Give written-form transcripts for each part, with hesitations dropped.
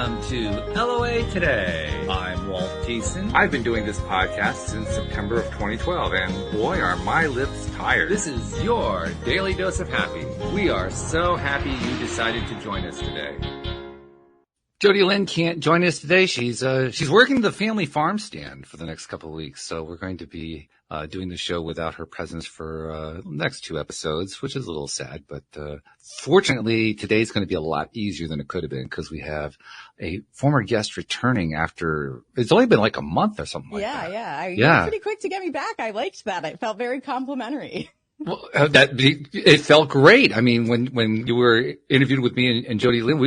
Welcome to LOA Today. I'm Walt Thiessen. I've been doing this podcast since September of 2012, and boy, are my lips tired. This is your daily dose of happy. We are so happy you decided to join us today. Jody Lynn can't join us today. She's working the family farm stand for the next couple of weeks, so we're going to be doing the show without her presence for the next two episodes, which is a little sad. But fortunately, today's going to be a lot easier than it could have been because we have a former guest returning after it's only been like a month or something like that. Yeah. You were pretty quick to get me back. I liked that. It felt very complimentary. Well, it felt great. I mean, when you were interviewed with me and Jody Lynn,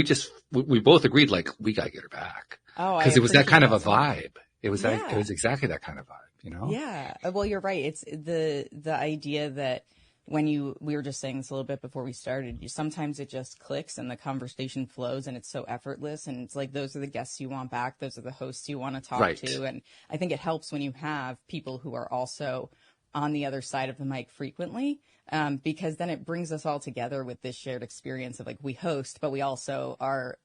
we both agreed, like, we got to get her back. Oh, because it was that kind of a vibe. It was exactly that kind of vibe, you know? Yeah. Well, you're right. It's the idea that we were just saying this a little bit before we started, sometimes it just clicks and the conversation flows and it's so effortless. And it's like, those are the guests you want back. Those are the hosts you want to talk to. And I think it helps when you have people who are also on the other side of the mic frequently, because then it brings us all together with this shared experience of, like, we host, but we also are,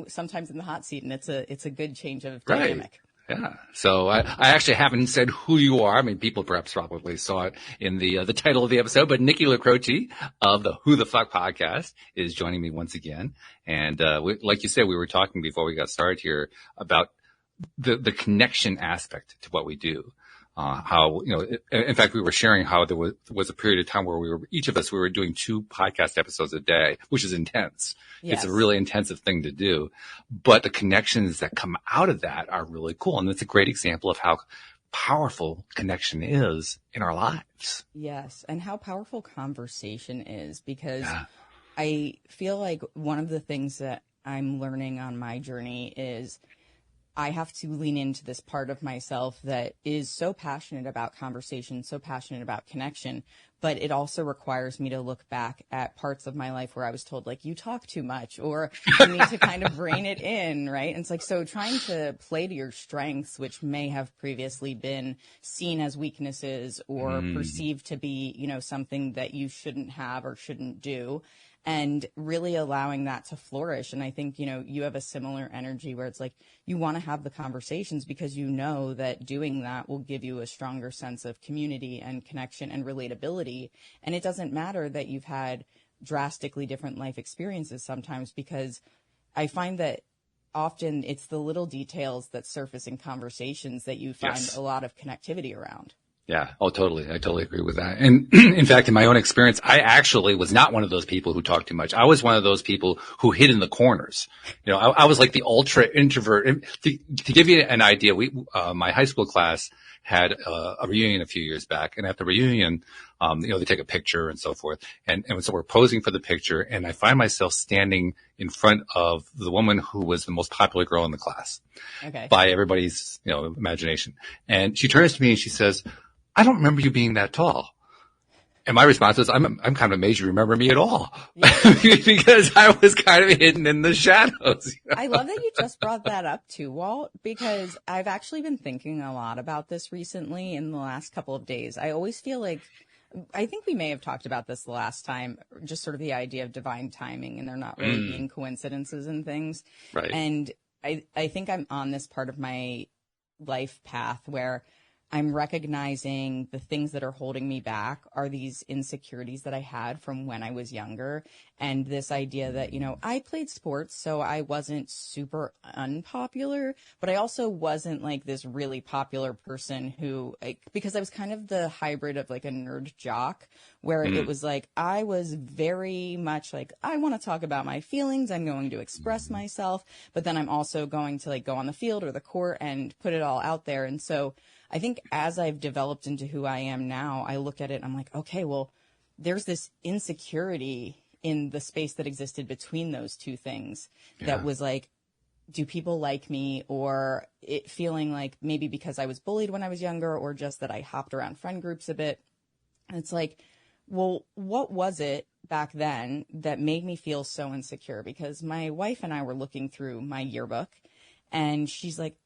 sometimes in the hot seat, and it's a good change of dynamic. Yeah. So I actually haven't said who you are. I mean, people perhaps probably saw it in the title of the episode, but Nikki Croce of the Who the Fuck podcast is joining me once again. And, like you said, we were talking before we got started here about the connection aspect to what we do. How, in fact, we were sharing how there was a period of time where each of us were doing 2 podcast episodes a day, which is intense. Yes. It's a really intensive thing to do, but the connections that come out of that are really cool. And it's a great example of how powerful connection is in our lives. Yes. And how powerful conversation is, because I feel like one of the things that I'm learning on my journey is I have to lean into this part of myself that is so passionate about conversation, so passionate about connection, but it also requires me to look back at parts of my life where I was told, like, you talk too much, or you need to kind of rein it in, right? And it's like, so trying to play to your strengths, which may have previously been seen as weaknesses or perceived to be, something that you shouldn't have or shouldn't do, and really allowing that to flourish. And I think, you have a similar energy where it's like, you want to have the conversations because you know that doing that will give you a stronger sense of community and connection and relatability. And it doesn't matter that you've had drastically different life experiences sometimes, because I find that often it's the little details that surface in conversations that you find a lot of connectivity around. Yeah. Oh, totally. I totally agree with that. And in fact, in my own experience, I actually was not one of those people who talked too much. I was one of those people who hid in the corners. I was like the ultra introvert. To give you an idea, my high school class had a reunion a few years back. And at the reunion, they take a picture and so forth. And so we're posing for the picture. And I find myself standing in front of the woman who was the most popular girl in the class by everybody's, imagination. And she turns to me and she says, I don't remember you being that tall. And my response was, I'm kind of amazed you remember me at all. Yeah. Because I was kind of hidden in the shadows. I love that you just brought that up too, Walt, because I've actually been thinking a lot about this recently in the last couple of days. I always feel like, I think we may have talked about this the last time, just sort of the idea of divine timing and there not really being coincidences and things. Right. And I think I'm on this part of my life path where I'm recognizing the things that are holding me back are these insecurities that I had from when I was younger. And this idea that, I played sports, so I wasn't super unpopular, but I also wasn't like this really popular person who, because I was kind of the hybrid of like a nerd jock, where it was like, I was very much like, I want to talk about my feelings. I'm going to express myself, but then I'm also going to like go on the field or the court and put it all out there. And so I think as I've developed into who I am now, I look at it and I'm like, okay, well, there's this insecurity in the space that existed between those two things that was like, do people like me? Or it feeling like maybe because I was bullied when I was younger, or just that I hopped around friend groups a bit. And it's like, well, what was it back then that made me feel so insecure? Because my wife and I were looking through my yearbook and she's like,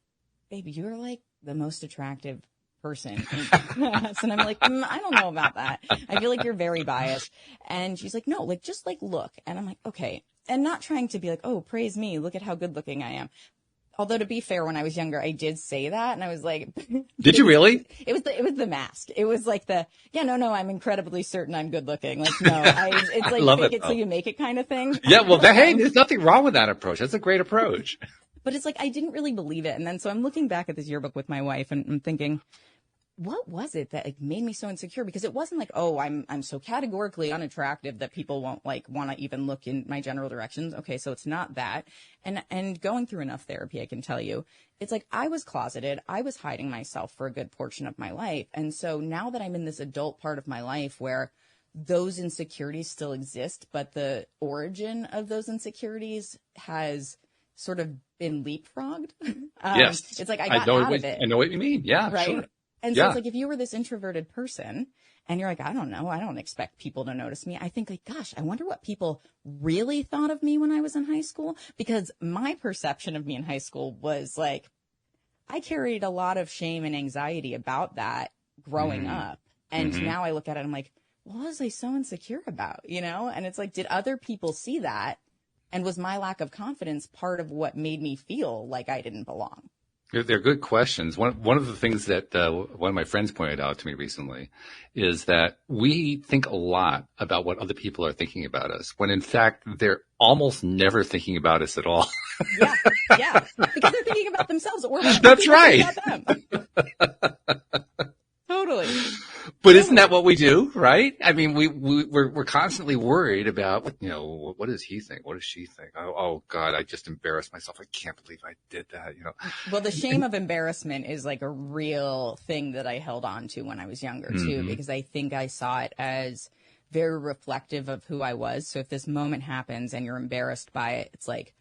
baby, you're like the most attractive person in class. And I'm like, I don't know about that. I feel like you're very biased. And she's like, no, like, just like look. And I'm like, okay. And not trying to be like, oh, praise me, look at how good looking I am. Although to be fair, when I was younger, I did say that, and I was like, "Did you really?" It was the mask. It was like no, I'm incredibly certain I'm good looking. Like, no, it's like love fake it, it till though. you make it kind of thing. Yeah, well, hey, there's nothing wrong with that approach. That's a great approach. But it's like I didn't really believe it, and then so I'm looking back at this yearbook with my wife, and I'm thinking, what was it that like made me so insecure? Because it wasn't like, oh, I'm so categorically unattractive that people won't like want to even look in my general directions. Okay, so it's not that. And going through enough therapy, I can tell you, it's like I was closeted. I was hiding myself for a good portion of my life. And so now that I'm in this adult part of my life where those insecurities still exist, but the origin of those insecurities has sort of been leapfrogged. Yes. It's like I got out of it. I know what you mean. Yeah, right. sure. And so it's like if you were this introverted person and you're like, I don't know, I don't expect people to notice me. I think like, gosh, I wonder what people really thought of me when I was in high school. Because my perception of me in high school was like, I carried a lot of shame and anxiety about that growing up. And now I look at it, I'm like, what was I so insecure about? You know? And it's like, did other people see that? And was my lack of confidence part of what made me feel like I didn't belong? They're good questions. One of the things that one of my friends pointed out to me recently is that we think a lot about what other people are thinking about us, when in fact they're almost never thinking about us at all. Yeah, because they're thinking about themselves, or that's right. About them. Totally. But isn't that what we do, right? I mean, we're constantly worried about, what does he think? What does she think? Oh God, I just embarrassed myself. I can't believe I did that, Well, the shame of embarrassment is like a real thing that I held on to when I was younger too, because I think I saw it as very reflective of who I was. So if this moment happens and you're embarrassed by it, it's like,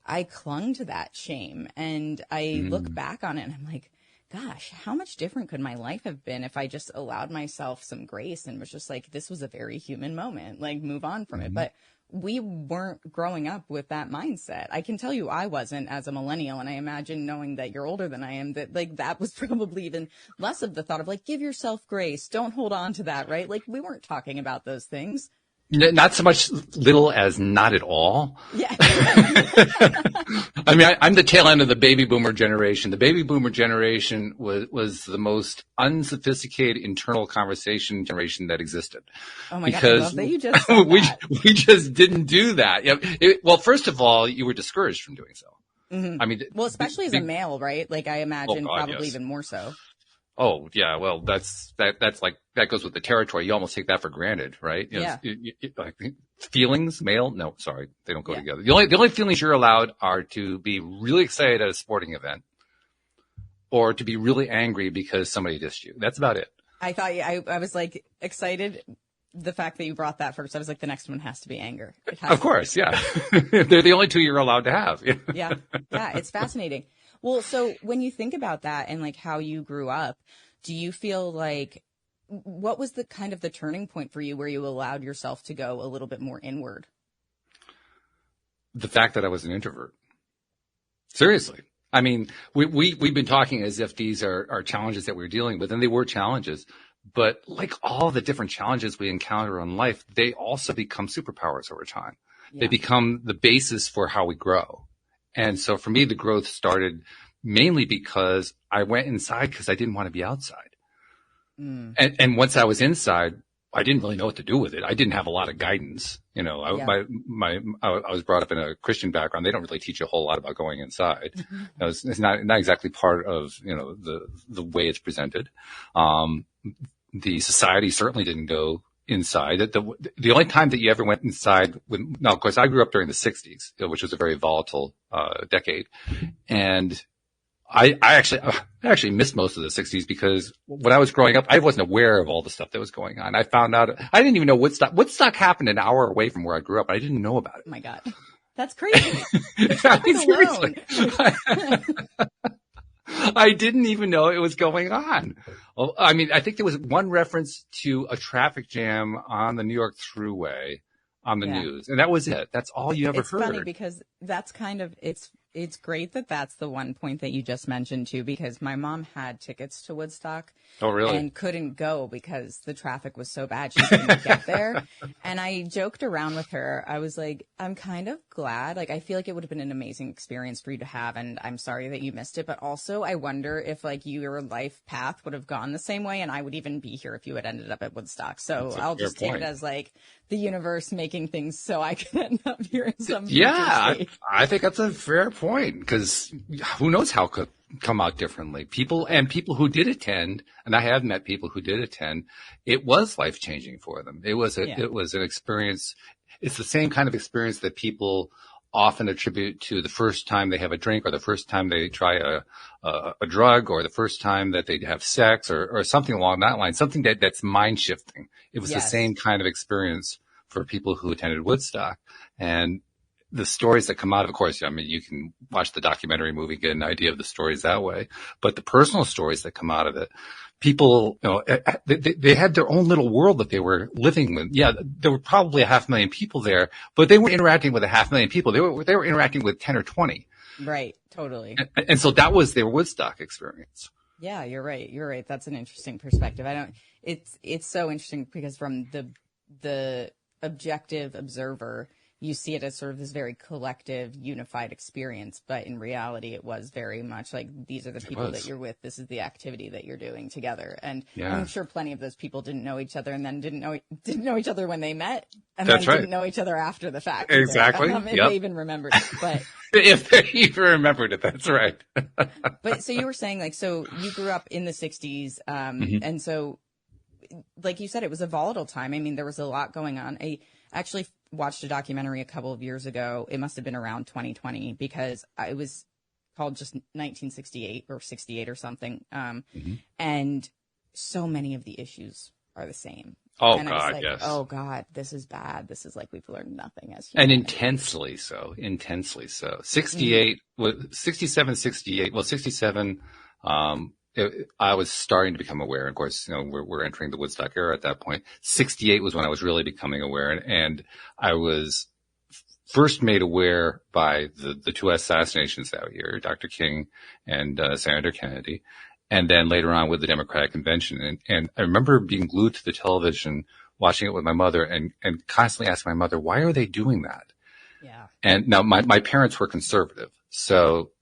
I clung to that shame and I look back on it and I'm like, gosh, how much different could my life have been if I just allowed myself some grace and was just like, this was a very human moment, like move on from it. But we weren't growing up with that mindset. I can tell you I wasn't as a millennial. And I imagine knowing that you're older than I am, that like that was probably even less of the thought of like, give yourself grace. Don't hold on to that, right? Like we weren't talking about those things. Not so much little as not at all. Yeah. I mean, I'm the tail end of the baby boomer generation. The baby boomer generation was the most unsophisticated internal conversation generation that existed. Oh my God, I love that you just said that. we just didn't do that. Well, first of all, you were discouraged from doing so. I mean, well, especially as a male, right? Like I imagine probably even more so. Oh yeah, well that's like that goes with the territory. You almost take that for granted, right? Feelings, male? No, sorry, they don't go together. The only feelings you're allowed are to be really excited at a sporting event, or to be really angry because somebody dissed you. That's about it. I thought I was like excited. The fact that you brought that first, I was like, the next one has to be anger. Of course, yeah. They're the only two you're allowed to have. Yeah, it's fascinating. Well, so when you think about that and like how you grew up, do you feel like what was the kind of the turning point for you where you allowed yourself to go a little bit more inward? The fact that I was an introvert. Seriously. I mean, we've been talking as if these are challenges that we're dealing with, and they were challenges. But like all the different challenges we encounter in life, they also become superpowers over time. Yeah. They become the basis for how we grow. And so for me, the growth started mainly because I went inside because I didn't want to be outside. And once I was inside, I didn't really know what to do with it. I didn't have a lot of guidance. I was brought up in a Christian background. They don't really teach you a whole lot about going inside. It's not exactly part of, the way it's presented. The society certainly didn't go inside. The only time that you ever went inside now, of course, I grew up during the 60s, which was a very volatile decade. And I actually missed most of the 60s because when I was growing up, I wasn't aware of all the stuff that was going on. I found out, I didn't even know Woodstock happened an hour away from where I grew up. I didn't know about it. Oh my God. That's crazy. I didn't even know it was going on. Well, I mean, I think there was one reference to a traffic jam on the New York Thruway on the news, and that was it. That's all you ever heard. It's funny because that's kind of, it's It's great that that's the one point that you just mentioned too, because my mom had tickets to Woodstock. Oh, really? And couldn't go because the traffic was so bad she couldn't get there. And I joked around with her. I was like, I'm kind of glad. Like, I feel like it would have been an amazing experience for you to have, and I'm sorry that you missed it. But also, I wonder if like your life path would have gone the same way, and I would even be here if you had ended up at Woodstock. So I'll just take it as like the universe making things so I could end up here in some future state. I think that's a fair point, because who knows how it could come out differently. People who did attend, and I have met people who did attend, it was life changing for them. It was an experience. It's the same kind of experience that people often attribute to the first time they have a drink, or the first time they try a drug, or the first time that they have sex, or something along that line, something that's mind shifting. It was the same kind of experience for people who attended Woodstock. And the stories that come out of course, I mean, you can watch the documentary movie, get an idea of the stories that way, but the personal stories that come out of it, people, they had their own little world that they were living with. Yeah, there were probably 500,000 people there, but they weren't interacting with 500,000 people. They were interacting with 10 or 20. Right. Totally. And so that was their Woodstock experience. Yeah, you're right. You're right. That's an interesting perspective. It's so interesting because from the objective observer, you see it as sort of this very collective, unified experience. But in reality, it was very much like, these are the people that you're with. This is the activity that you're doing together. And I'm sure plenty of those people didn't know each other, and then didn't know each other when they met, and then didn't know each other after the fact. Exactly. If they even remembered it. But if they even remembered it, that's right. But so you were saying, like, so you grew up in the 60s. And so, like you said, it was a volatile time. I mean, there was a lot going on. I actually watched a documentary a couple of years ago. It must have been around 2020, because it was called just 1968 or 68 or something. And so many of the issues are the same. Oh, and God, like, yes. Oh, God, this is bad. This is like we've learned nothing as humans. And intensely so. 68, 67, 68. Well, 67, I was starting to become aware. Of course, we're entering the Woodstock era at that point. 68 was when I was really becoming aware. And I was first made aware by the two assassinations that year, Dr. King and Senator Kennedy. And then later on with the Democratic Convention. And I remember being glued to the television, watching it with my mother, and constantly asking my mother, why are they doing that? Yeah. And now my parents were conservative. So,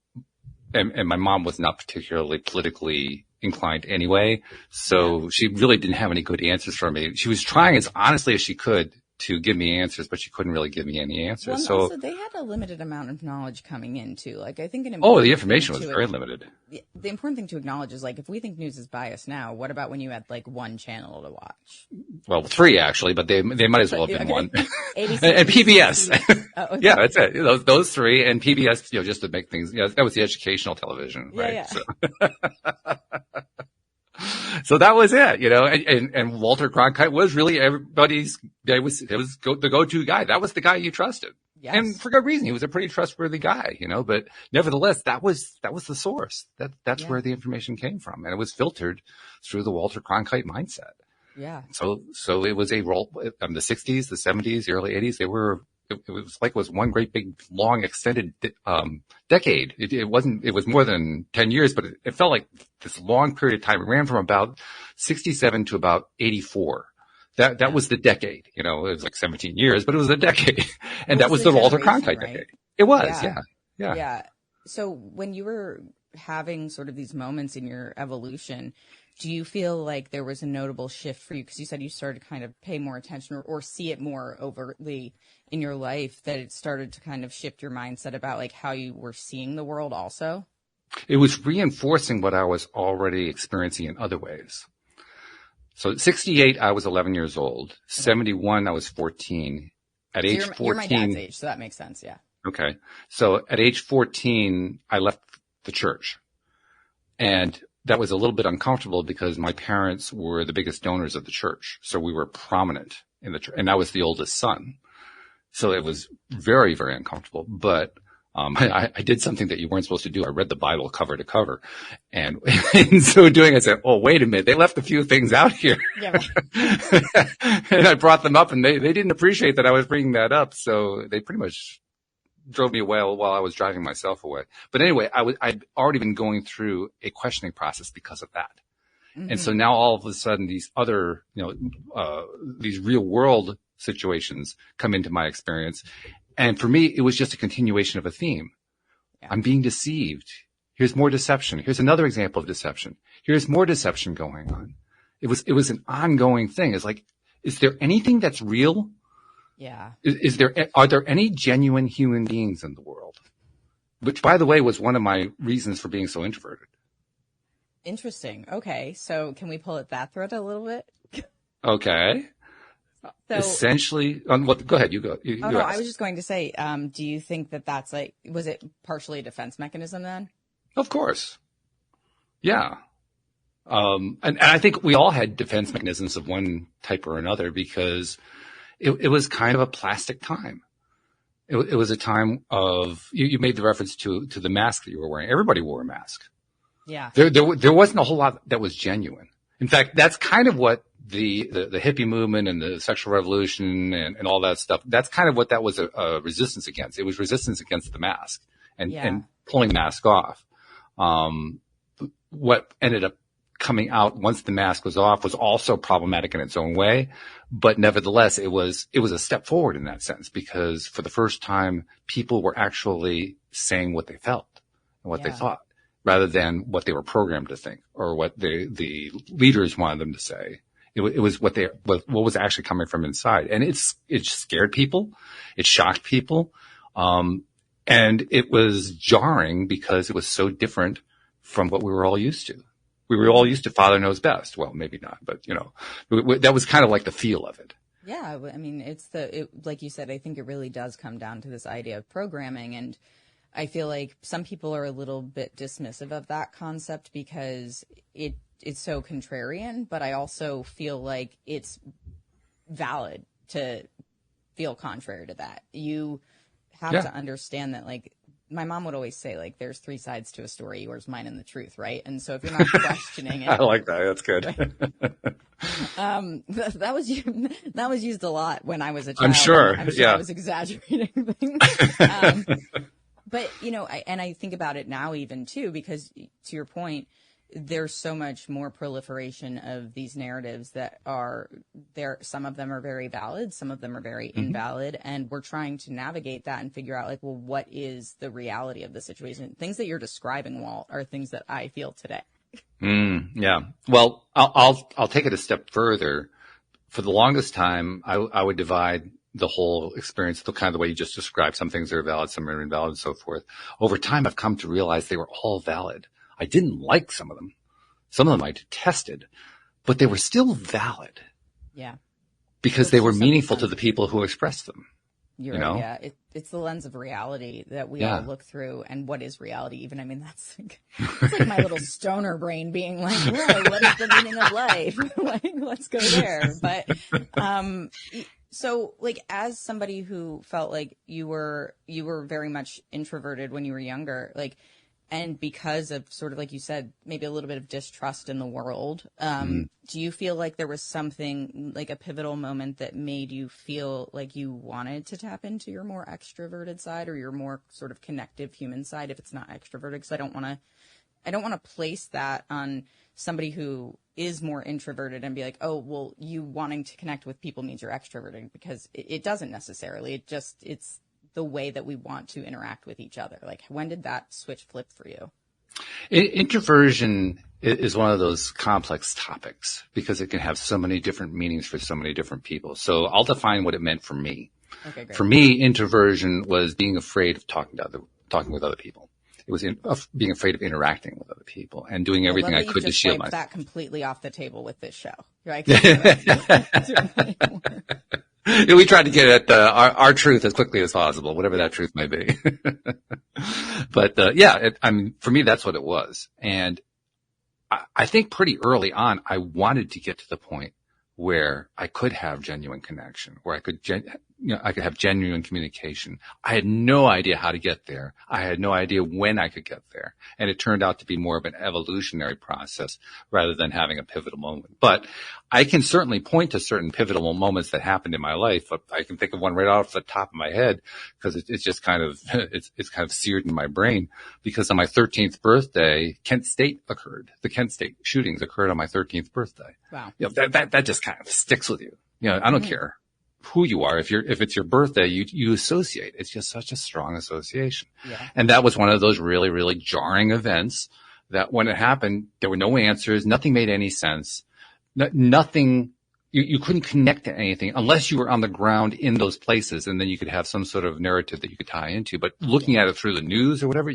and my mom was not particularly politically inclined anyway. So she really didn't have any good answers for me. She was trying as honestly as she could to give me answers, but she couldn't really give me any answers. Well, so also, they had a limited amount of knowledge coming in too. Like, I think the information was very limited. The important thing to acknowledge is, like, if we think news is biased now, what about when you had like one channel to watch? Well, 3 actually, but they might as well have been one. ABC, and PBS. Oh, yeah, that's it. Those 3 and PBS, just to make things, that was the educational television, right? Yeah. So. So that was it, and Walter Cronkite was really everybody's, it was the go-to guy. That was the guy you trusted. Yes. And for good reason. He was a pretty trustworthy guy, but nevertheless, that was the source. That's where the information came from. And it was filtered through the Walter Cronkite mindset. Yeah. So it was a role, the 60s, the 70s, the early 80s, it was like it was one great big long extended decade. It was more than 10 years, but it felt like this long period of time. It ran from about 67 to about 84. That was the decade. It was like 17 years, but it was a decade. And that was the Walter Cronkite decade. It was, yeah. So when you were having sort of these moments in your evolution, do you feel like there was a notable shift for you? Because you said you started to kind of pay more attention or see it more overtly in your life, that it started to kind of shift your mindset about like how you were seeing the world also? It was reinforcing what I was already experiencing in other ways. So at 68, I was 11 years old. Okay. 71, I was 14. At age 14. You're my dad's age, so that makes sense, yeah. Okay. So at age 14, I left the church. And that was a little bit uncomfortable because my parents were the biggest donors of the church. So we were prominent in the church. And I was the oldest son. So it was very, very uncomfortable. But I did something that you weren't supposed to do. I read the Bible cover to cover. And in so doing, I said, oh, wait a minute. They left a few things out here. Yeah. And I brought them up, and they didn't appreciate that I was bringing that up. So they pretty much drove me away while I was driving myself away. But anyway, I'd already been going through a questioning process because of that. Mm-hmm. And so now all of a sudden these other, these real world situations come into my experience. And for me, it was just a continuation of a theme. Yeah. I'm being deceived. Here's more deception. Here's another example of deception. Here's more deception going on. It was an ongoing thing. It's like, is there anything that's real? Yeah. Are there any genuine human beings in the world? Which, by the way, was one of my reasons for being so introverted. Interesting. Okay. So can we pull at that thread a little bit? Okay. So, essentially, go ahead. You go. No, I was just going to say, do you think that that's like, was it partially a defense mechanism then? Of course. Yeah. And I think we all had defense mechanisms of one type or another because it was kind of a plastic time. It was a time of, you made the reference to the mask that you were wearing. Everybody wore a mask. Yeah. There wasn't a whole lot that was genuine. In fact, that's kind of what the hippie movement and the sexual revolution and all that stuff, that's kind of what that was a resistance against. It was resistance against the mask and pulling the mask off. What ended up coming out once the mask was off was also problematic in its own way, but nevertheless, it was a step forward in that sense because for the first time, people were actually saying what they felt and what they thought, rather than what they were programmed to think or what the leaders wanted them to say. It was what was actually coming from inside, and it scared people, it shocked people, and it was jarring because it was so different from what we were all used to. We were all used to Father Knows Best. Well, maybe not, but that was kind of like the feel of it. Yeah, I mean, like you said, I think it really does come down to this idea of programming, and I feel like some people are a little bit dismissive of that concept because it's so contrarian, but I also feel like it's valid to feel contrary to that. You have to understand that, like, my mom would always say, like, there's three sides to a story, yours, mine, and the truth, right? And so if you're not questioning it. I like that. That's good. Right? That was used a lot when I was a child. I'm sure I was exaggerating things. But, I think about it now even too, because to your point, there's so much more proliferation of these narratives that are there. Some of them are very valid. Some of them are very invalid. And we're trying to navigate that and figure out, like, well, what is the reality of the situation? Things that you're describing, Walt, are things that I feel today. Yeah. Well, I'll take it a step further. For the longest time, I would divide the whole experience, the kind of the way you just described. Some things are valid, some are invalid, and so forth. Over time, I've come to realize they were all valid. I didn't like some of them. Some of them I detested, but they were still valid. Yeah. Because they were meaningful to the people who expressed them. You're right. Yeah. It's the lens of reality that we all look through. And what is reality? Even, I mean, that's like my little stoner brain being like, well, what is the meaning of life? Like, let's go there. But, so, like, as somebody who felt like you were very much introverted when you were younger, like, and because of sort of, like you said, maybe a little bit of distrust in the world, do you feel like there was something, like a pivotal moment that made you feel like you wanted to tap into your more extroverted side or your more sort of connective human side, if it's not extroverted? Because I don't want to place that on somebody who is more introverted and be like, oh, well, you wanting to connect with people means you're extroverted, because it doesn't necessarily. It's the way that we want to interact with each other. Like, when did that switch flip for you? Introversion is one of those complex topics because it can have so many different meanings for so many different people. So I'll define what it meant for me. Okay, great. For me, introversion was being afraid of talking with other people. It was being afraid of interacting with other people and doing everything I could to shield myself. That completely off the table with this show. Right? We tried to get at our truth as quickly as possible, whatever that truth may be. But for me, that's what it was. And I think pretty early on, I wanted to get to the point where I could have genuine connection, where I could I could have genuine communication. I had no idea how to get there. I had no idea when I could get there. And it turned out to be more of an evolutionary process rather than having a pivotal moment. But I can certainly point to certain pivotal moments that happened in my life. I can think of one right off the top of my head because it's just kind of, it's kind of seared in my brain, because on my 13th birthday, Kent State occurred. The Kent State shootings occurred on my 13th birthday. Wow. That just kind of sticks with you. I don't care who you are. If it's your birthday, you associate. It's just such a strong association. Yeah. And that was one of those really, really jarring events that when it happened, there were no answers. Nothing made any sense. Nothing, you couldn't connect to anything unless you were on the ground in those places. And then you could have some sort of narrative that you could tie into. But looking at it through the news or whatever,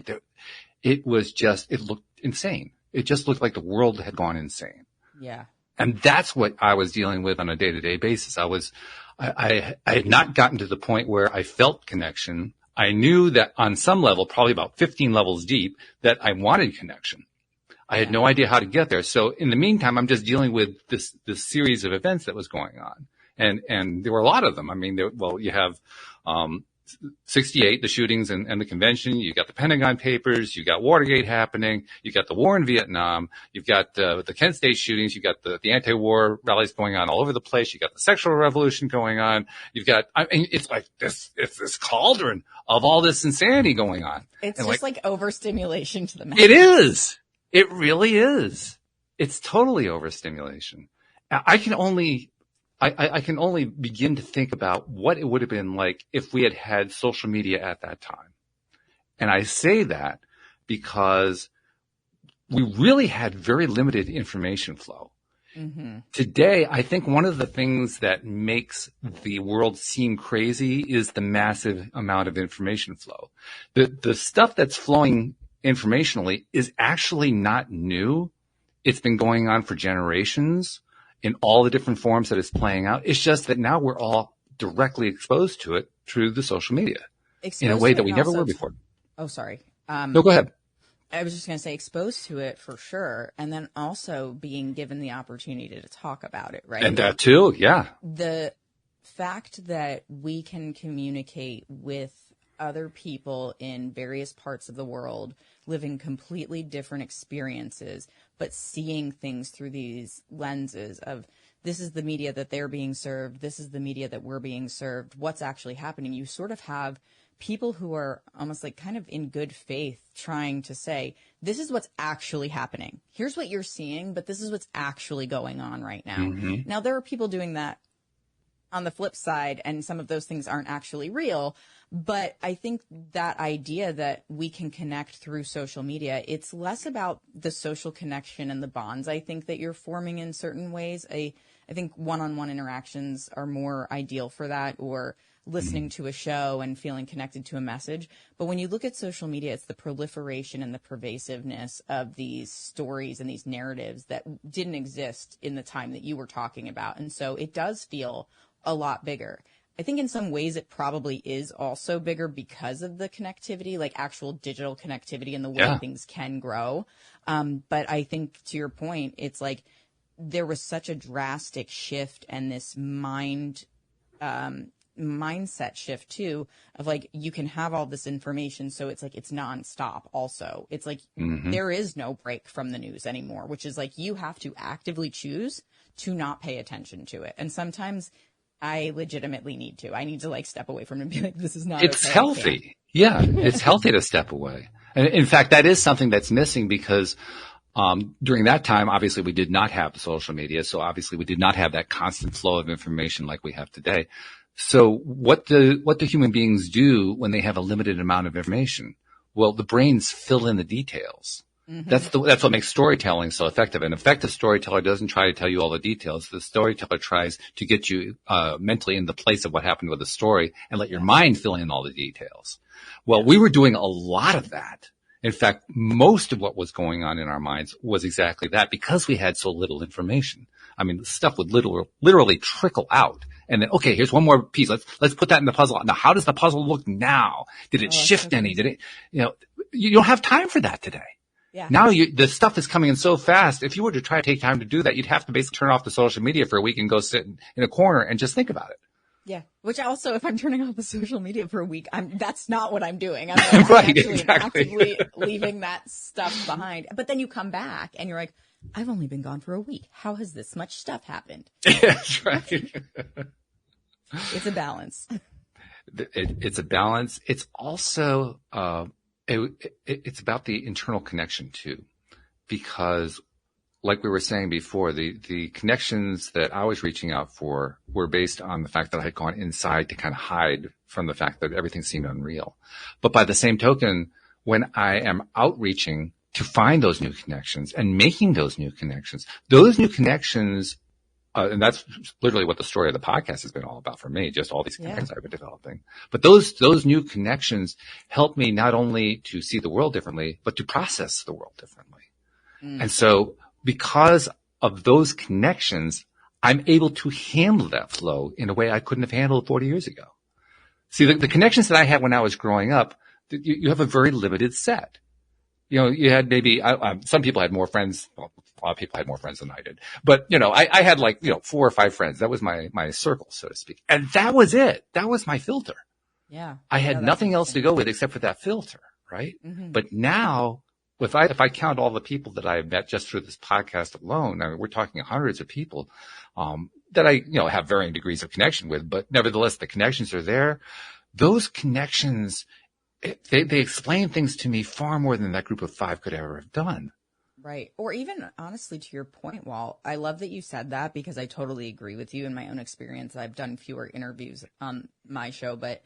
it looked insane. It just looked like the world had gone insane. Yeah. And that's what I was dealing with on a day-to-day basis. I had not gotten to the point where I felt connection. I knew that on some level, probably about 15 levels deep, that I wanted connection. I had no idea how to get there. So in the meantime, I'm just dealing with this series of events that was going on. And there were a lot of them. I mean, you have, 68, the shootings and the convention. You got the Pentagon Papers. You got Watergate happening. You got the war in Vietnam. You've got the Kent State shootings. You got the anti-war rallies going on all over the place. You got the sexual revolution going on. You've got, it's like it's this cauldron of all this insanity going on. It's just like overstimulation to the max. It is. It really is. It's totally overstimulation. I can only begin to think about what it would have been like if we had had social media at that time. And I say that because we really had very limited information flow. Mm-hmm. Today, I think one of the things that makes the world seem crazy is the massive amount of information flow. The stuff that's flowing informationally is actually not new. It's been going on for generations in all the different forms that it's playing out. It's just that now we're all directly exposed to it through the social media in a way that we never were before. Oh, sorry. No, go ahead. I was just going to say exposed to it for sure. And then also being given the opportunity to talk about it, right? And that too, yeah. The fact that we can communicate with other people in various parts of the world, living completely different experiences, but seeing things through these lenses of this is the media that they're being served, this is the media that we're being served, what's actually happening. You sort of have people who are almost like kind of in good faith trying to say, this is what's actually happening. Here's what you're seeing, but this is what's actually going on right now. Mm-hmm. Now, there are people doing that on the flip side, and some of those things aren't actually real. But I think that idea that we can connect through social media, it's less about the social connection and the bonds I think that you're forming in certain ways. I think one-on-one interactions are more ideal for that, or listening to a show and feeling connected to a message. But when you look at social media, it's the proliferation and the pervasiveness of these stories and these narratives that didn't exist in the time that you were talking about. And so it does feel a lot bigger. I think in some ways it probably is also bigger because of the connectivity, like actual digital connectivity and the way things can grow. But I think to your point, it's like there was such a drastic shift and this mindset shift too, of like, you can have all this information. So it's like, it's nonstop also. It's like, there is no break from the news anymore, which is like, you have to actively choose to not pay attention to it. And sometimes I legitimately need to. I need to like step away from it and be like, this is not It's okay. healthy. Yeah. It's healthy to step away. And in fact, that is something that's missing because, during that time, obviously we did not have social media. So obviously we did not have that constant flow of information like we have today. So what do human beings do when they have a limited amount of information? Well, the brains fill in the details. Mm-hmm. That's what makes storytelling so effective. An effective storyteller doesn't try to tell you all the details. The storyteller tries to get you mentally in the place of what happened with the story and let your mind fill in all the details. Well, we were doing a lot of that. In fact, most of what was going on in our minds was exactly that because we had so little information. I mean, the stuff would literally trickle out. And then, okay, here's one more piece. Let's put that in the puzzle. Now, how does the puzzle look now? Did it shift any? Did it, you don't have time for that today. Yeah. Now the stuff is coming in so fast. If you were to try to take time to do that, you'd have to basically turn off the social media for a week and go sit in a corner and just think about it. Yeah. Which also, if I'm turning off the social media for a week, that's not what I'm doing. I'm Right, actually exactly. actively leaving that stuff behind. But then you come back and you're like, I've only been gone for a week. How has this much stuff happened? That's right. It's a balance. It's a balance. It's also, it's about the internal connection too, because like we were saying before, the connections that I was reaching out for were based on the fact that I had gone inside to kind of hide from the fact that everything seemed unreal. But by the same token, when I am outreaching to find those new connections and making those new connections, and that's literally what the story of the podcast has been all about for me, just all these connections I've been developing. But those new connections help me not only to see the world differently, but to process the world differently. And so because of those connections, I'm able to handle that flow in a way I couldn't have handled 40 years ago. See, the connections that I had when I was growing up, you have a very limited set. You had maybe, some people had more friends. Well, a lot of people had more friends than I did. But, I had 4 or 5 friends. That was my circle, so to speak. And that was it. That was my filter. Yeah. I had nothing else to go with except for that filter, right? Mm-hmm. But now, if I count all the people that I have met just through this podcast alone, I mean, we're talking hundreds of people, that I, have varying degrees of connection with, but nevertheless, the connections are there. Those connections, they explain things to me far more than that group of 5 could ever have done. Right. Or even honestly, to your point, Walt, I love that you said that because I totally agree with you in my own experience. I've done fewer interviews on my show, but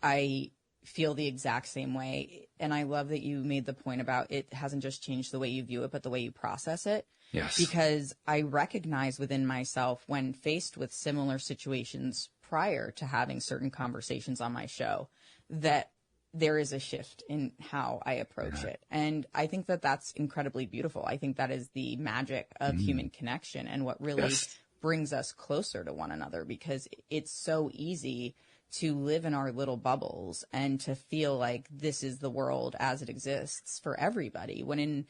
I feel the exact same way. And I love that you made the point about it hasn't just changed the way you view it, but the way you process it. Yes. Because I recognize within myself when faced with similar situations prior to having certain conversations on my show that there is a shift in how I approach it. And I think that that's incredibly beautiful. I think that is the magic of human connection and what really brings us closer to one another, because it's so easy to live in our little bubbles and to feel like this is the world as it exists for everybody, when in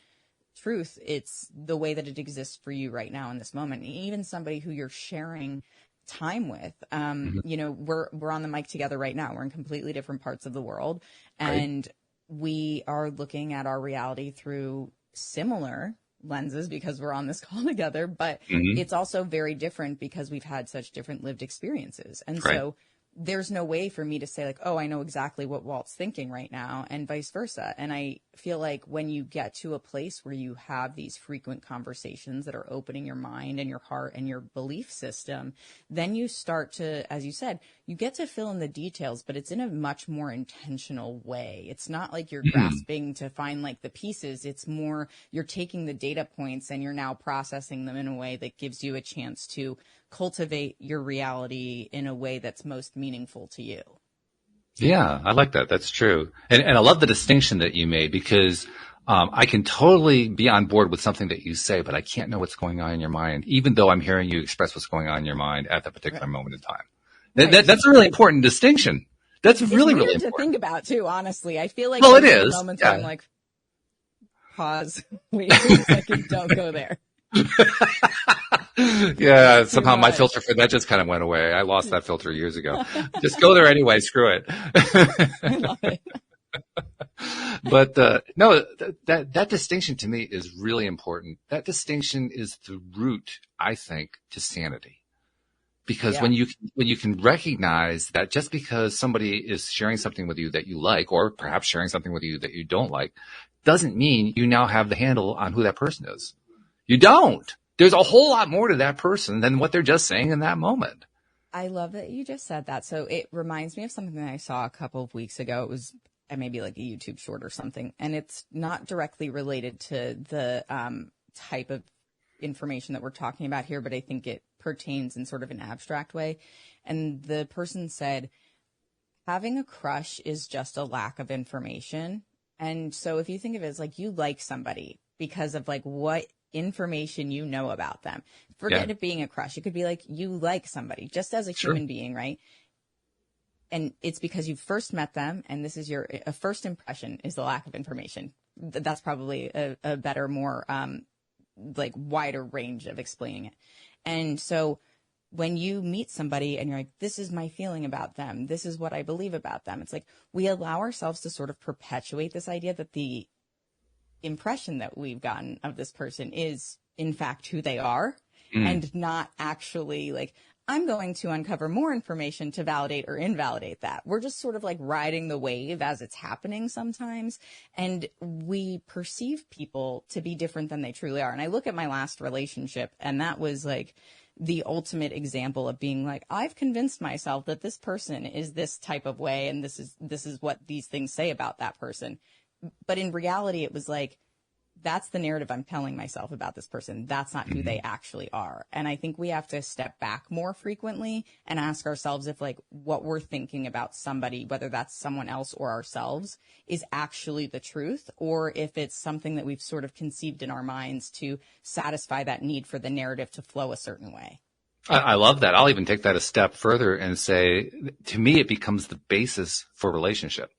truth, it's the way that it exists for you right now in this moment. Even somebody who you're sharing time with, we're on the mic together right now. We're in completely different parts of the world, and we are looking at our reality through similar lenses because we're on this call together, but it's also very different because we've had such different lived experiences. And so there's no way for me to say like, oh, I know exactly what Walt's thinking right now, and vice versa. And I feel like when you get to a place where you have these frequent conversations that are opening your mind and your heart and your belief system, then you start to, as you said, you get to fill in the details, but it's in a much more intentional way. It's not like you're grasping to find like the pieces. It's more you're taking the data points and you're now processing them in a way that gives you a chance to cultivate your reality in a way that's most meaningful to you. Yeah, I like that. That's true. And I love the distinction that you made, because I can totally be on board with something that you say, but I can't know what's going on in your mind, even though I'm hearing you express what's going on in your mind at that particular moment in time. That's a really important distinction. That's really, really important to think about too, honestly. I feel like it is moments where I'm like, pause, wait a second, don't go there. Yeah, somehow my filter for that just kind of went away. I lost that filter years ago. Just go there anyway, screw it. I love it. But no, that distinction to me is really important. That distinction is the root, I think, to sanity. Because when you can recognize that just because somebody is sharing something with you that you like, or perhaps sharing something with you that you don't like, doesn't mean you now have the handle on who that person is. You don't. There's a whole lot more to that person than what they're just saying in that moment. I love that you just said that. So it reminds me of something that I saw a couple of weeks ago. It was maybe like a YouTube short or something, and it's not directly related to the type of information that we're talking about here, but I think it pertains in sort of an abstract way. And the person said, having a crush is just a lack of information. And so if you think of it as like you like somebody because of like what information you know about them, forget it being a crush. It could be like you like somebody just as a human being, right? And it's because you first met them, and this is a first impression is the lack of information. That's probably a better, more like wider range of explaining it. And so when you meet somebody and you're like, this is my feeling about them, this is what I believe about them, it's like we allow ourselves to sort of perpetuate this idea that the impression that we've gotten of this person is in fact who they are, and not actually like, I'm going to uncover more information to validate or invalidate that. We're just sort of like riding the wave as it's happening sometimes. And we perceive people to be different than they truly are. And I look at my last relationship, and that was like the ultimate example of being like, I've convinced myself that this person is this type of way, and this is what these things say about that person. But in reality, it was like, that's the narrative I'm telling myself about this person. That's not who they actually are. And I think we have to step back more frequently and ask ourselves if like what we're thinking about somebody, whether that's someone else or ourselves, is actually the truth, or if it's something that we've sort of conceived in our minds to satisfy that need for the narrative to flow a certain way. I love that. I'll even take that a step further and say, to me, it becomes the basis for relationship.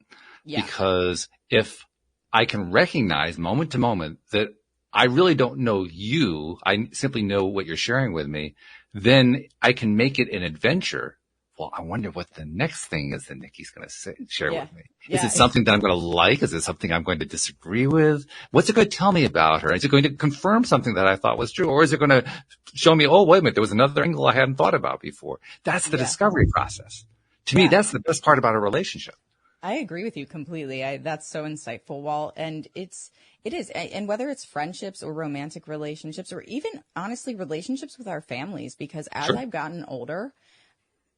Yeah. Because if I can recognize moment to moment that I really don't know you, I simply know what you're sharing with me, then I can make it an adventure. Well, I wonder what the next thing is that Nikki's going to share with me. Is it something that I'm going to like? Is it something I'm going to disagree with? What's it going to tell me about her? Is it going to confirm something that I thought was true? Or is it going to show me, oh, wait a minute, there was another angle I hadn't thought about before? That's the discovery process. To me, that's the best part about a relationship. I agree with you completely. That's so insightful, Walt. And it is. And whether it's friendships or romantic relationships, or even honestly relationships with our families, because as I've gotten older,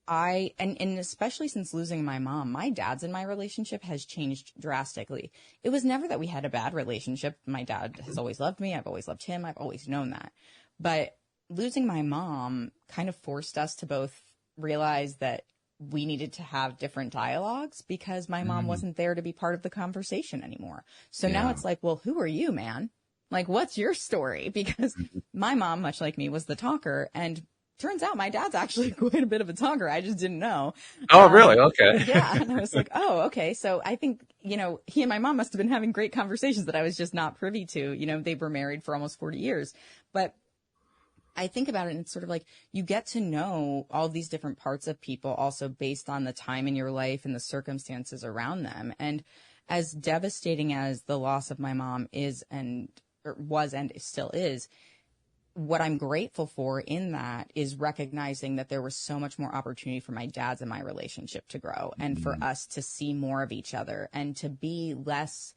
and especially since losing my mom, my dad's and my relationship has changed drastically. It was never that we had a bad relationship. My dad has always loved me. I've always loved him. I've always known that. But losing my mom kind of forced us to both realize that we needed to have different dialogues, because my mom wasn't there to be part of the conversation anymore. So now it's like, well, who are you, man? Like, what's your story? Because my mom, much like me, was the talker, and turns out my dad's actually quite a bit of a talker. I just didn't know. Oh, really? Okay. Yeah. And I was like, oh, okay. So I think, he and my mom must have been having great conversations that I was just not privy to. They were married for almost 40 years, but I think about it, and it's sort of like you get to know all these different parts of people also based on the time in your life and the circumstances around them. And as devastating as the loss of my mom is was and still is, what I'm grateful for in that is recognizing that there was so much more opportunity for my dad's and my relationship to grow, and for us to see more of each other, and to be less,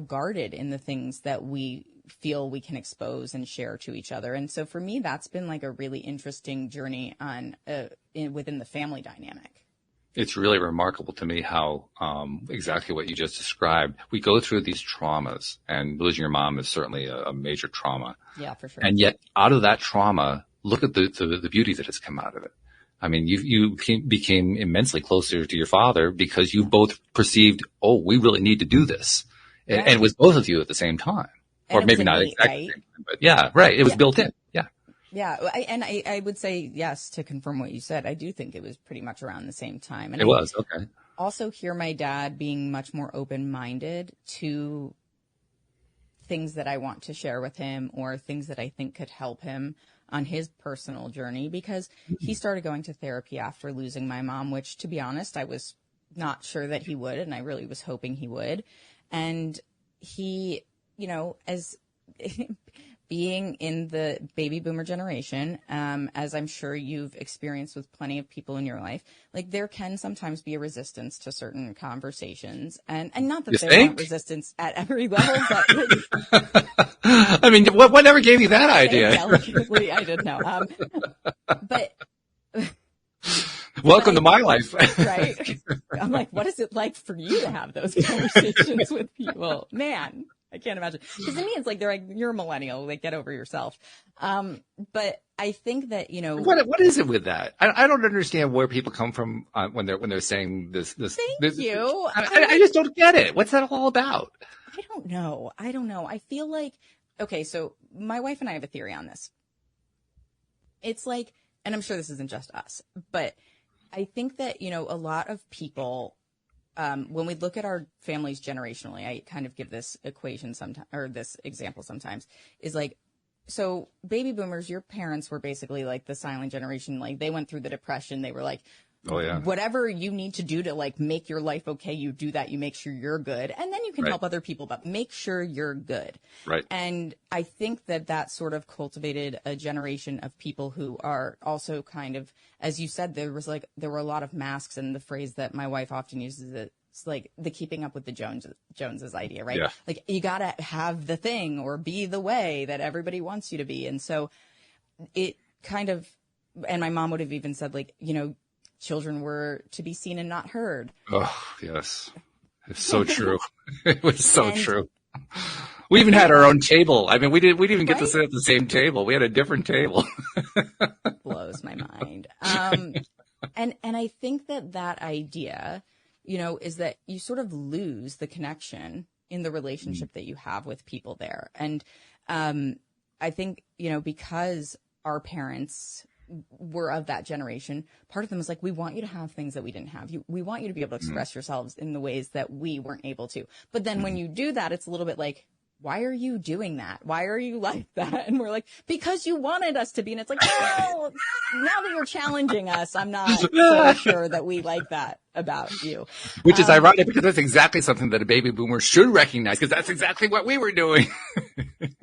guarded in the things that we feel we can expose and share to each other. And so for me, that's been like a really interesting journey within the family dynamic. It's really remarkable to me how exactly what you just described. We go through these traumas, and losing your mom is certainly a major trauma. Yeah, for sure. And yet, out of that trauma, look at the beauty that has come out of it. I mean, you became immensely closer to your father because you both perceived, oh, we really need to do this, and it was both of you at the same time. Or maybe not exactly, right? But yeah, right. It was built in. Yeah. Yeah. I would say yes, to confirm what you said. I do think it was pretty much around the same time. And it was. Okay. Also hear my dad being much more open-minded to things that I want to share with him, or things that I think could help him on his personal journey, because he started going to therapy after losing my mom, which, to be honest, I was not sure that he would, and I really was hoping he would. And he, as being in the baby boomer generation, as I'm sure you've experienced with plenty of people in your life, like there can sometimes be a resistance to certain conversations, and not that there aren't resistance at every level, but I mean, whatever gave you that idea? Delicately, I didn't know. But welcome to my life. Right. I'm like, what is it like for you to have those conversations with people? Man, I can't imagine. Because to me, it's like, they're like, you're a millennial, like, get over yourself. But I think that, what is it with that? I don't understand where people come from when they're saying this. Thank you. I just don't get it. What's that all about? I don't know. I feel like, okay, so my wife and I have a theory on this. It's like, and I'm sure this isn't just us, but I think that, a lot of people, when we look at our families generationally, I kind of give this equation sometimes, or this example sometimes, is like, so baby boomers, your parents were basically like the silent generation. Like they went through the depression. They were like, Oh yeah. whatever you need to do to like make your life okay, you do that. You make sure you're good. And then you can Right. help other people, but make sure you're good. Right. And I think that sort of cultivated a generation of people who are also kind of, as you said, there were a lot of masks, and the phrase that my wife often uses is it's like the keeping up with the Joneses idea, right? Yeah. Like you got to have the thing or be the way that everybody wants you to be. And so it kind of, and my mom would have even said like, children were to be seen and not heard. Oh, yes. It's so true. It was so And- true. We even had our own table. I mean, we didn't even get to Right? sit at the same table. We had a different table. Blows my mind. And I think that idea, is that you sort of lose the connection in the relationship that you have with people there. And I think, because our parents were of that generation, part of them was like, we want you to have things that we didn't have. We want you to be able to express yourselves in the ways that we weren't able to. But then when you do that, it's a little bit like, why are you doing that? Why are you like that? And we're like, because you wanted us to be. And it's like, well, now that you're challenging us, I'm not so sure that we like that about you. Which is ironic because that's exactly something that a baby boomer should recognize, because that's exactly what we were doing.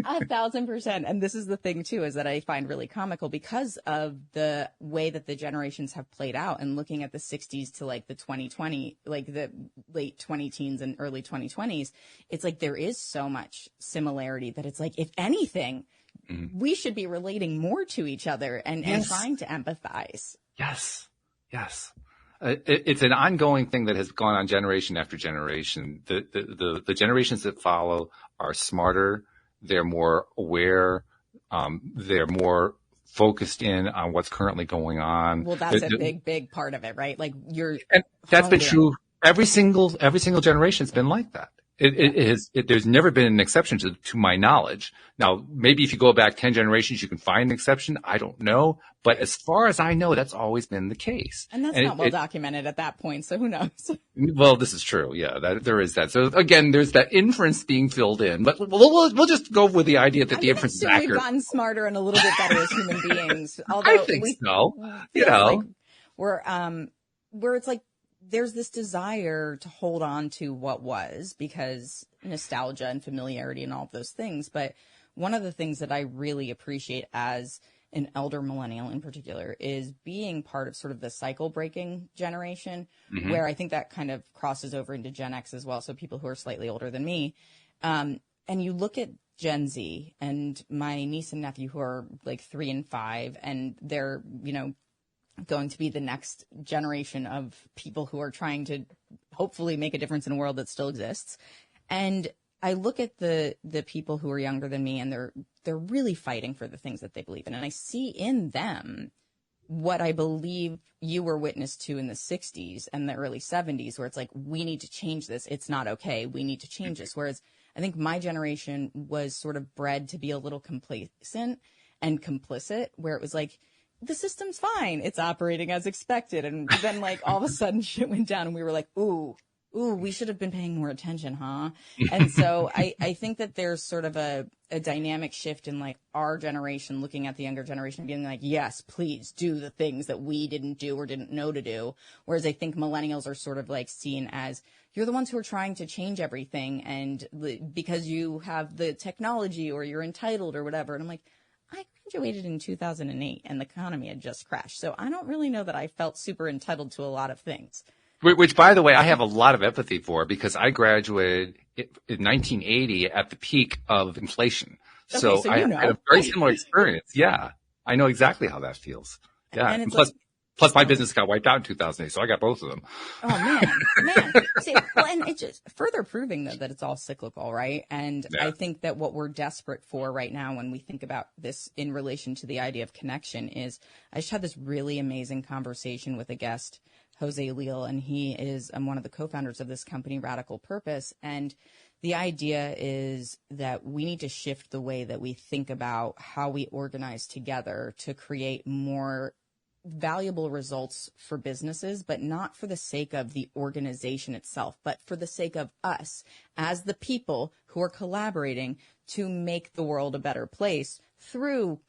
1,000%. And this is the thing too, is that I find really comical because of the way that the generations have played out, and looking at the 60s to like the 2020, like the late 20 teens and early 2020s, it's like there is so much similarity that it's like, if anything, we should be relating more to each other and trying to empathize. Yes. Yes. It's an ongoing thing that has gone on generation after generation. The generations that follow are smarter. They're more aware. They're more focused in on what's currently going on. Well, that's a big part of it, right? Like and that's been true. Every single generation's been like that. There's never been an exception to my knowledge. Now, maybe if you go back 10 generations, you can find an exception. I don't know. But as far as I know, that's always been the case. And that's not well documented at that point. So who knows? Well, this is true. Yeah, there is that. So again, there's that inference being filled in, but we'll just go with the idea that the inference is accurate. We've gotten smarter and a little bit better as human beings. Although I think so. Like where it's like, there's this desire to hold on to what was, because nostalgia and familiarity and all of those things. But one of the things that I really appreciate as an elder millennial in particular is being part of sort of the cycle breaking generation, where I think that kind of crosses over into Gen X as well. So people who are slightly older than me. And you look at Gen Z and my niece and nephew who are like 3 and 5, and they're, going to be the next generation of people who are trying to hopefully make a difference in a world that still exists. And I look at the people who are younger than me, and they're really fighting for the things that they believe in. And I see in them what I believe you were witness to in the 60s and the early 70s, where it's like, we need to change this. It's not okay. We need to change this. Whereas I think my generation was sort of bred to be a little complacent and complicit, where it was like, the system's fine. It's operating as expected. And then like all of a sudden shit went down and we were like, ooh, we should have been paying more attention, huh? And so I think that there's sort of a dynamic shift in like our generation looking at the younger generation being like, yes, please do the things that we didn't do or didn't know to do. Whereas I think millennials are sort of like seen as, you're the ones who are trying to change everything. And because you have the technology or you're entitled or whatever. And I'm like, I graduated in 2008 and the economy had just crashed. So I don't really know that I felt super entitled to a lot of things. Which, by the way, I have a lot of empathy for, because I graduated in 1980 at the peak of inflation. Okay, so I had a very similar experience. Yeah. I know exactly how that feels. Yeah. And plus my business got wiped out in 2008. So I got both of them. Oh man. See, well, and it's just further proving though that it's all cyclical, right? And I think that what we're desperate for right now when we think about this in relation to the idea of connection is, I just had this really amazing conversation with a guest, Jose Leal, and he is one of the co-founders of this company, Radical Purpose. And the idea is that we need to shift the way that we think about how we organize together to create more valuable results for businesses, but not for the sake of the organization itself, but for the sake of us as the people who are collaborating to make the world a better place through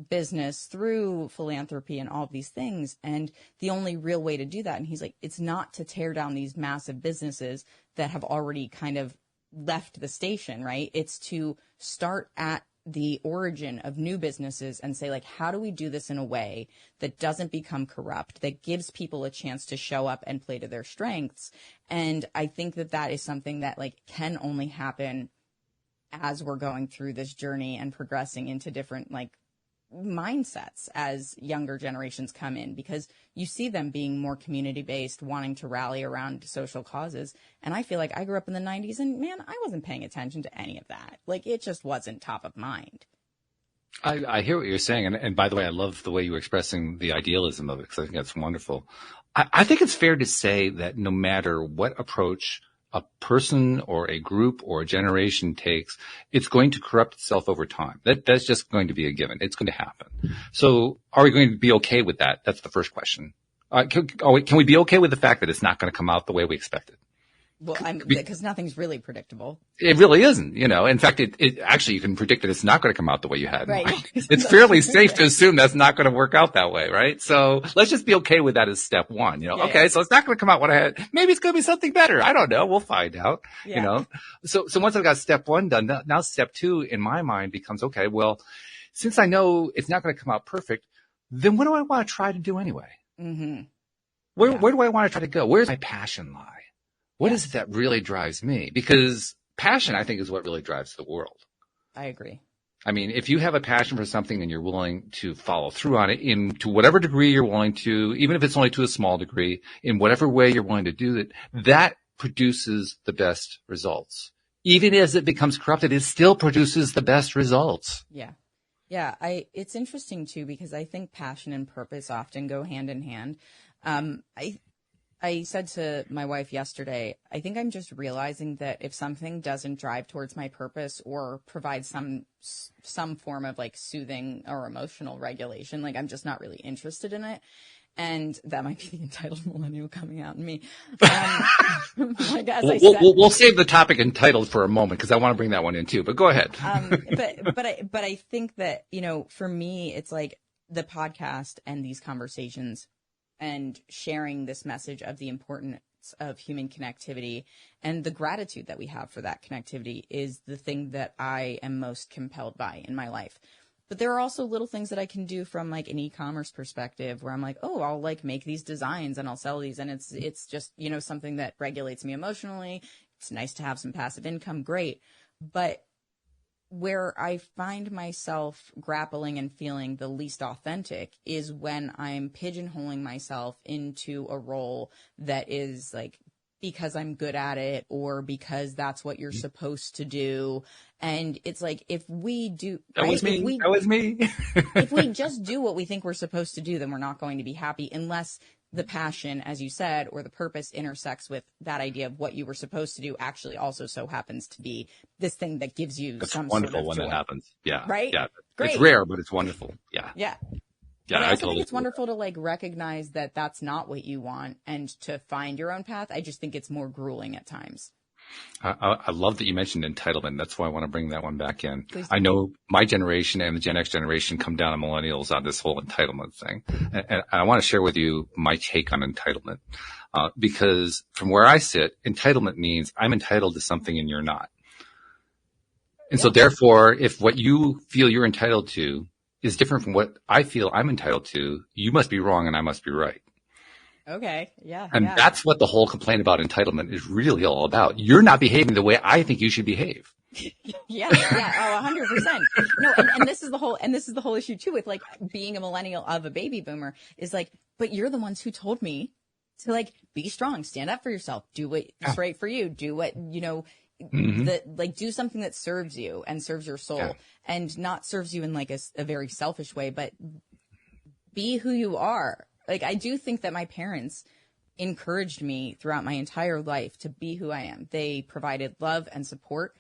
business, through philanthropy and all of these things. And the only real way to do that, and he's like, it's not to tear down these massive businesses that have already kind of left the station, right? It's to start at the origin of new businesses and say, like, how do we do this in a way that doesn't become corrupt, that gives people a chance to show up and play to their strengths? And I think that that is something that like can only happen as we're going through this journey and progressing into different like mindsets as younger generations come in, because you see them being more community based, wanting to rally around social causes. And I feel like I grew up in the 90s and man, I wasn't paying attention to any of that. Like it just wasn't top of mind. I hear what you're saying. And by the way, I love the way you were expressing the idealism of it, because I think that's wonderful. I think it's fair to say that no matter what approach a person or a group or a generation takes, it's going to corrupt itself over time. That's just going to be a given. It's going to happen. So are we going to be okay with that? That's the first question. Can we be okay with the fact that it's not going to come out the way we expected? Well, because nothing's really predictable. It really isn't, you know. In fact, it actually, you can predict that it's not going to come out the way you had. Right. It's fairly safe to assume that's not going to work out that way, right? So let's just be okay with that as step one, you know. Okay, so it's not going to come out what I had. Maybe it's going to be something better. I don't know. We'll find out, you know. So once I've got step one done, now step two in my mind becomes, okay, well, since I know it's not going to come out perfect, then what do I want to try to do anyway? Mm-hmm. Where do I want to try to go? Where's my passion lie? What is it that really drives me? Because passion, I think, is what really drives the world. I agree. I mean, if you have a passion for something and you're willing to follow through on it to whatever degree you're willing to, even if it's only to a small degree, in whatever way you're willing to do it, that produces the best results. Even as it becomes corrupted, it still produces the best results. Yeah. Yeah. It's interesting too, because I think passion and purpose often go hand in hand. I said to my wife yesterday, I think I'm just realizing that if something doesn't drive towards my purpose or provide some form of like soothing or emotional regulation, like I'm just not really interested in it. And that might be the entitled millennial coming out in me. Like, as I said, we'll save the topic entitled for a moment because I want to bring that one in too, but go ahead. But I think that, you know, for me, it's like the podcast and these conversations and sharing this message of the importance of human connectivity and the gratitude that we have for that connectivity is the thing that I am most compelled by in my life. But there are also little things that I can do from like an e-commerce perspective where I'm like, oh, I'll like make these designs and I'll sell these. And it's just, you know, something that regulates me emotionally. It's nice to have some passive income. Great. But where I find myself grappling and feeling the least authentic is when I'm pigeonholing myself into a role that is like, because I'm good at it or because that's what you're supposed to do. And it's like, if we do, that was me. If we just do what we think we're supposed to do, then we're not going to be happy unless the passion, as you said, or the purpose intersects with that idea of what you were supposed to do actually also so happens to be this thing that gives you some wonderful sort of when joy. that happens. Yeah. Right? Yeah. Great. It's rare, but it's wonderful. Yeah. Yeah. Yeah, but I also totally think it's wonderful to like recognize that that's not what you want and to find your own path. I just think it's more grueling at times. I love that you mentioned entitlement. That's why I want to bring that one back in. I know my generation and the Gen X generation come down to millennials on this whole entitlement thing. And I want to share with you my take on entitlement. Because from where I sit, entitlement means I'm entitled to something and you're not. And so therefore, if what you feel you're entitled to is different from what I feel I'm entitled to, you must be wrong and I must be right. Okay. Yeah. And that's what the whole complaint about entitlement is really all about. You're not behaving the way I think you should behave. Yeah. Oh, 100%. No. And this is the whole issue too with like being a millennial of a baby boomer is like, but you're the ones who told me to like be strong, stand up for yourself, do what's right for you, do what, you know, that do something that serves you and serves your soul and not serves you in like a very selfish way, but be who you are. Like, I do think that my parents encouraged me throughout my entire life to be who I am. They provided love and support,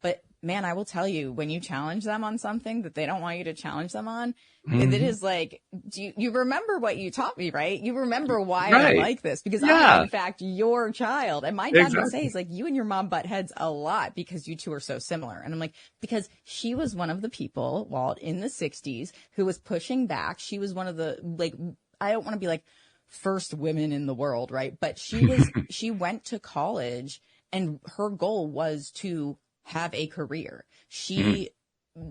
but man, I will tell you, when you challenge them on something that they don't want you to challenge them on, Mm-hmm. it is like, you remember what you taught me, right? You remember why I Right. don't like this, because Yeah. I'm in fact your child. And my dad would Exactly. say, he's like, you and your mom butt heads a lot because you two are so similar. And I'm like, because she was one of the people, Walt, in the 60s who was pushing back. She was one of the, like, I don't want to be like first women in the world, right? But she went to college and her goal was to have a career.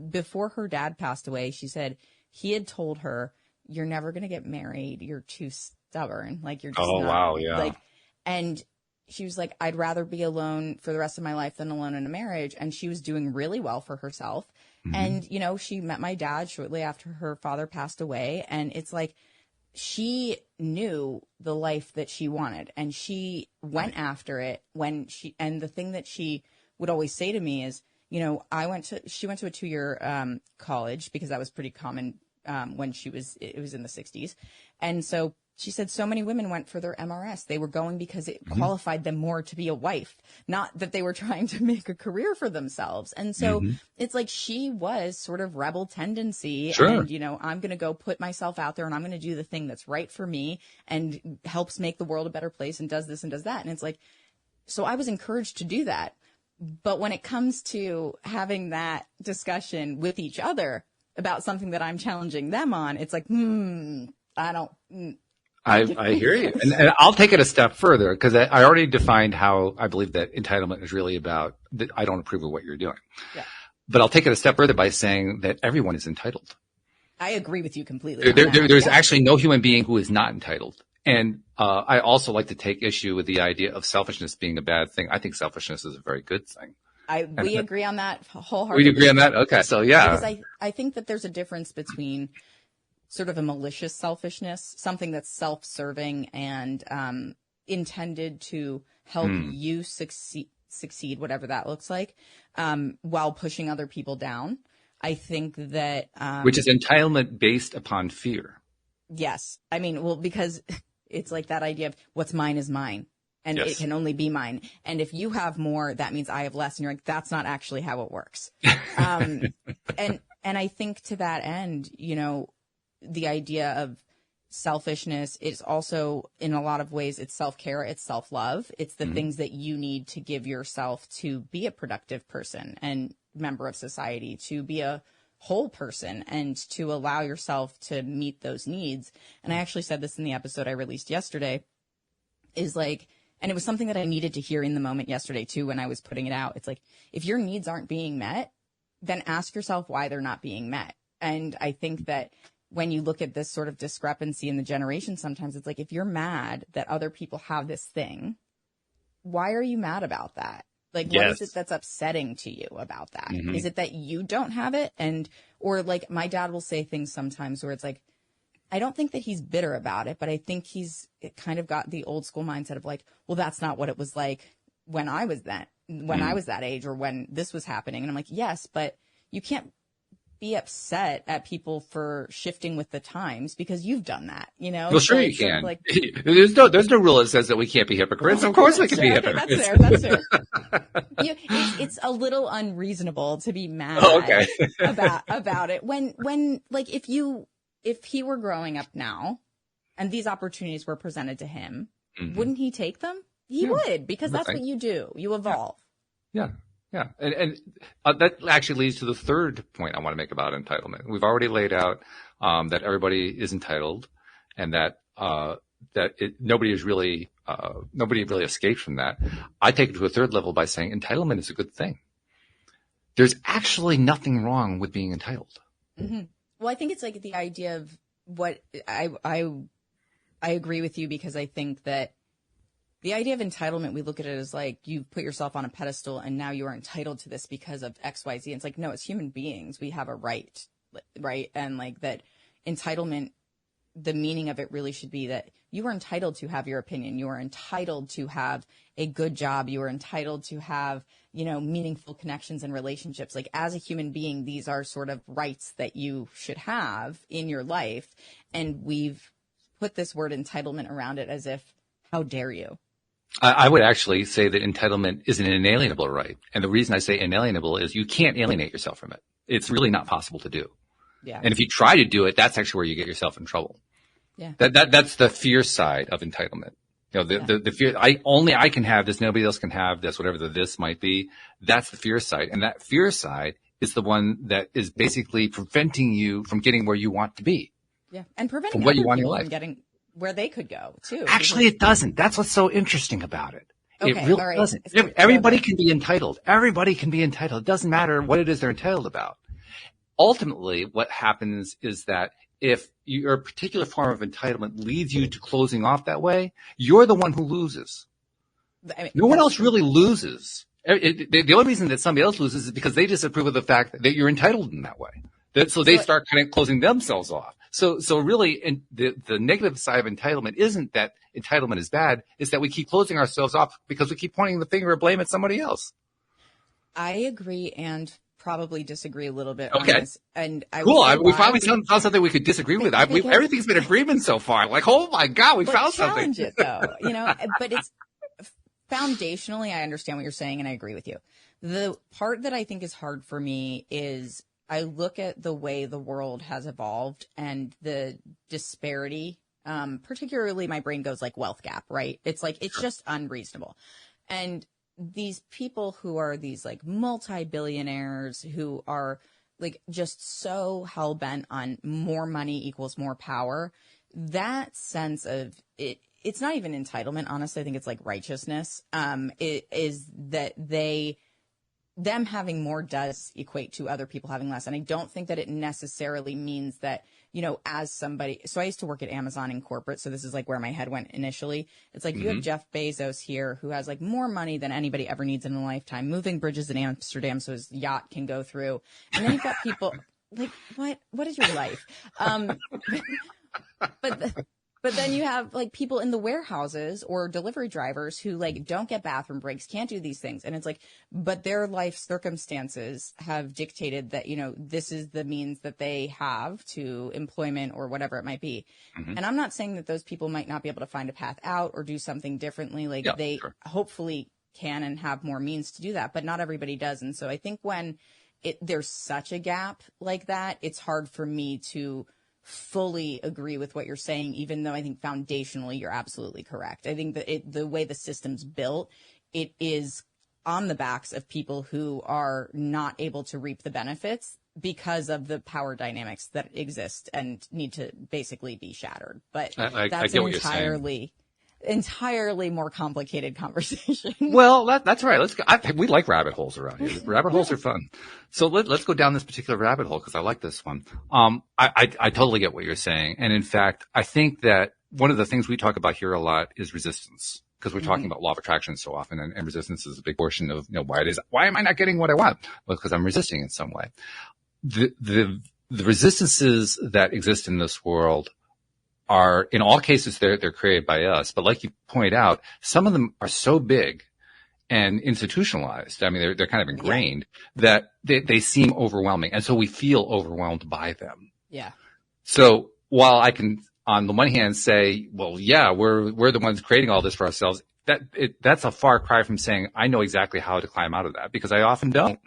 Before her dad passed away, she said he had told her, you're never going to get married. You're too stubborn. Like, you're just Oh, not, wow. Yeah. like, and she was like, I'd rather be alone for the rest of my life than alone in a marriage. And she was doing really well for herself. Mm-hmm. And, you know, she met my dad shortly after her father passed away. And it's like, she knew the life that she wanted and she went after it and the thing that she would always say to me is, you know, she went to a 2-year college because that was pretty common when it was in the 60s. And so she said so many women went for their MRS. They were going because it qualified them more to be a wife, not that they were trying to make a career for themselves. And so it's like she was sort of rebel tendency. Sure. And, you know, I'm going to go put myself out there and I'm going to do the thing that's right for me and helps make the world a better place and does this and does that. And it's like, so I was encouraged to do that. But when it comes to having that discussion with each other about something that I'm challenging them on, it's like, I don't. I hear you. And I'll take it a step further because I already defined how I believe that entitlement is really about that I don't approve of what you're doing. Yeah. But I'll take it a step further by saying that everyone is entitled. I agree with you completely. There's actually no human being who is not entitled. And I also like to take issue with the idea of selfishness being a bad thing. I think selfishness is a very good thing. We agree on that wholeheartedly. We agree on that? Okay. So, yeah. Because I think that there's a difference between sort of a malicious selfishness, something that's self-serving and intended to help you succeed, whatever that looks like, while pushing other people down. I think that which is entitlement based upon fear. Yes. I mean, well, because it's like that idea of what's mine is mine and Yes. it can only be mine. And if you have more, that means I have less. And you're like, that's not actually how it works. And I think to that end, you know, the idea of selfishness is also in a lot of ways, it's self-care, it's self-love. It's the things that you need to give yourself to be a productive person and member of society, to be a whole person and to allow yourself to meet those needs. And I actually said this in the episode I released yesterday is like, and it was something that I needed to hear in the moment yesterday too, when I was putting it out. It's like, if your needs aren't being met, then ask yourself why they're not being met. And I think that when you look at this sort of discrepancy in the generation, sometimes it's like, if you're mad that other people have this thing, why are you mad about that? Like, Yes. what is it that's upsetting to you about that? Is it that you don't have it? Or like my dad will say things sometimes where it's like, I don't think that he's bitter about it, but I think it kind of got the old school mindset of like, well, that's not what it was like when I was that age or when this was happening. And I'm like, yes, but you can't be upset at people for shifting with the times because you've done that, you know? Well, sure So you it's sort of can. like, There's no rule that says that we can't be hypocrites. Of course we can be okay, hypocrites. That's fair. It's a little unreasonable to be mad about it when like if he were growing up now and these opportunities were presented to him, wouldn't he take them? He would, because that's what you do. You evolve. Yeah. Yeah. And that actually leads to the third point I want to make about entitlement. We've already laid out that everybody is entitled and that nobody really escapes from that. I take it to a third level by saying entitlement is a good thing. There's actually nothing wrong with being entitled. Mm-hmm. Well, I think it's like the idea of what I agree with you, because I think that the idea of entitlement, we look at it as like you put yourself on a pedestal and now you are entitled to this because of X, Y, Z. And it's like, no, as human beings, we have a right? And like that entitlement, the meaning of it really should be that you are entitled to have your opinion. You are entitled to have a good job. You are entitled to have, you know, meaningful connections and relationships. Like as a human being, these are sort of rights that you should have in your life. And we've put this word entitlement around it as if, how dare you? I would actually say that entitlement is an inalienable right. And the reason I say inalienable is you can't alienate yourself from it. It's really not possible to do. Yeah. And if you try to do it, that's actually where you get yourself in trouble. Yeah. That's the fear side of entitlement. You know, the fear, I can have this, nobody else can have this, whatever the this might be. That's the fear side. And that fear side is the one that is basically preventing you from getting where you want to be. Yeah. And preventing what other you want in your people life. from getting where they could go too. Actually, it doesn't. That's what's so interesting about it. Okay, it really all right. doesn't. Everybody can be entitled. Everybody can be entitled. It doesn't matter what it is they're entitled about. Ultimately, what happens is that if your particular form of entitlement leads you to closing off that way, you're the one who loses. I mean, no one else really loses. The only reason that somebody else loses is because they disapprove of the fact that you're entitled in that way. So they start kind of closing themselves off. So really, the negative side of entitlement isn't that entitlement is bad. It's that we keep closing ourselves off because we keep pointing the finger of blame at somebody else. I agree and probably disagree a little bit on Okay. this. And Cool. We finally found something we could disagree with. Everything's been agreement so far. Like, oh my God, we found something. Challenge it though, but it's foundationally, I understand what you're saying and I agree with you. The part that I think is hard for me is I look at the way the world has evolved and the disparity, particularly my brain goes like wealth gap, right? It's like, it's just unreasonable. And these people who are these like multi-billionaires who are like just so hell bent on more money equals more power, that sense of it, it's not even entitlement. Honestly, I think it's like righteousness. It is that them having more does equate to other people having less. And I don't think that it necessarily means that, as somebody, so I used to work at Amazon in corporate. So this is like where my head went initially. It's like, you have Jeff Bezos here who has like more money than anybody ever needs in a lifetime, moving bridges in Amsterdam so his yacht can go through. And then you've got people like, what is your life? But then you have like people in the warehouses or delivery drivers who like don't get bathroom breaks, can't do these things. And it's like, but their life circumstances have dictated that, this is the means that they have to employment or whatever it might be. Mm-hmm. And I'm not saying that those people might not be able to find a path out or do something differently. Like hopefully can and have more means to do that, but not everybody does. And so I think when there's such a gap like that, it's hard for me to fully agree with what you're saying, even though I think foundationally you're absolutely correct. I think that the way the system's built, it is on the backs of people who are not able to reap the benefits because of the power dynamics that exist and need to basically be shattered. But that's entirely more complicated conversation. Well, that's right. Let's go. We like rabbit holes around here. Rabbit holes are fun. So let's go down this particular rabbit hole because I like this one. I totally get what you're saying. And in fact, I think that one of the things we talk about here a lot is resistance because we're talking about law of attraction so often and resistance is a big portion of, why am I not getting what I want? Well, because I'm resisting in some way. The resistances that exist in this world are, in all cases, they're created by us. But like you point out, some of them are so big and institutionalized. I mean, they're kind of ingrained that they seem overwhelming. And so we feel overwhelmed by them. Yeah. So while I can, on the one hand, say, well, yeah, we're the ones creating all this for ourselves, that's a far cry from saying, I know exactly how to climb out of that because I often don't.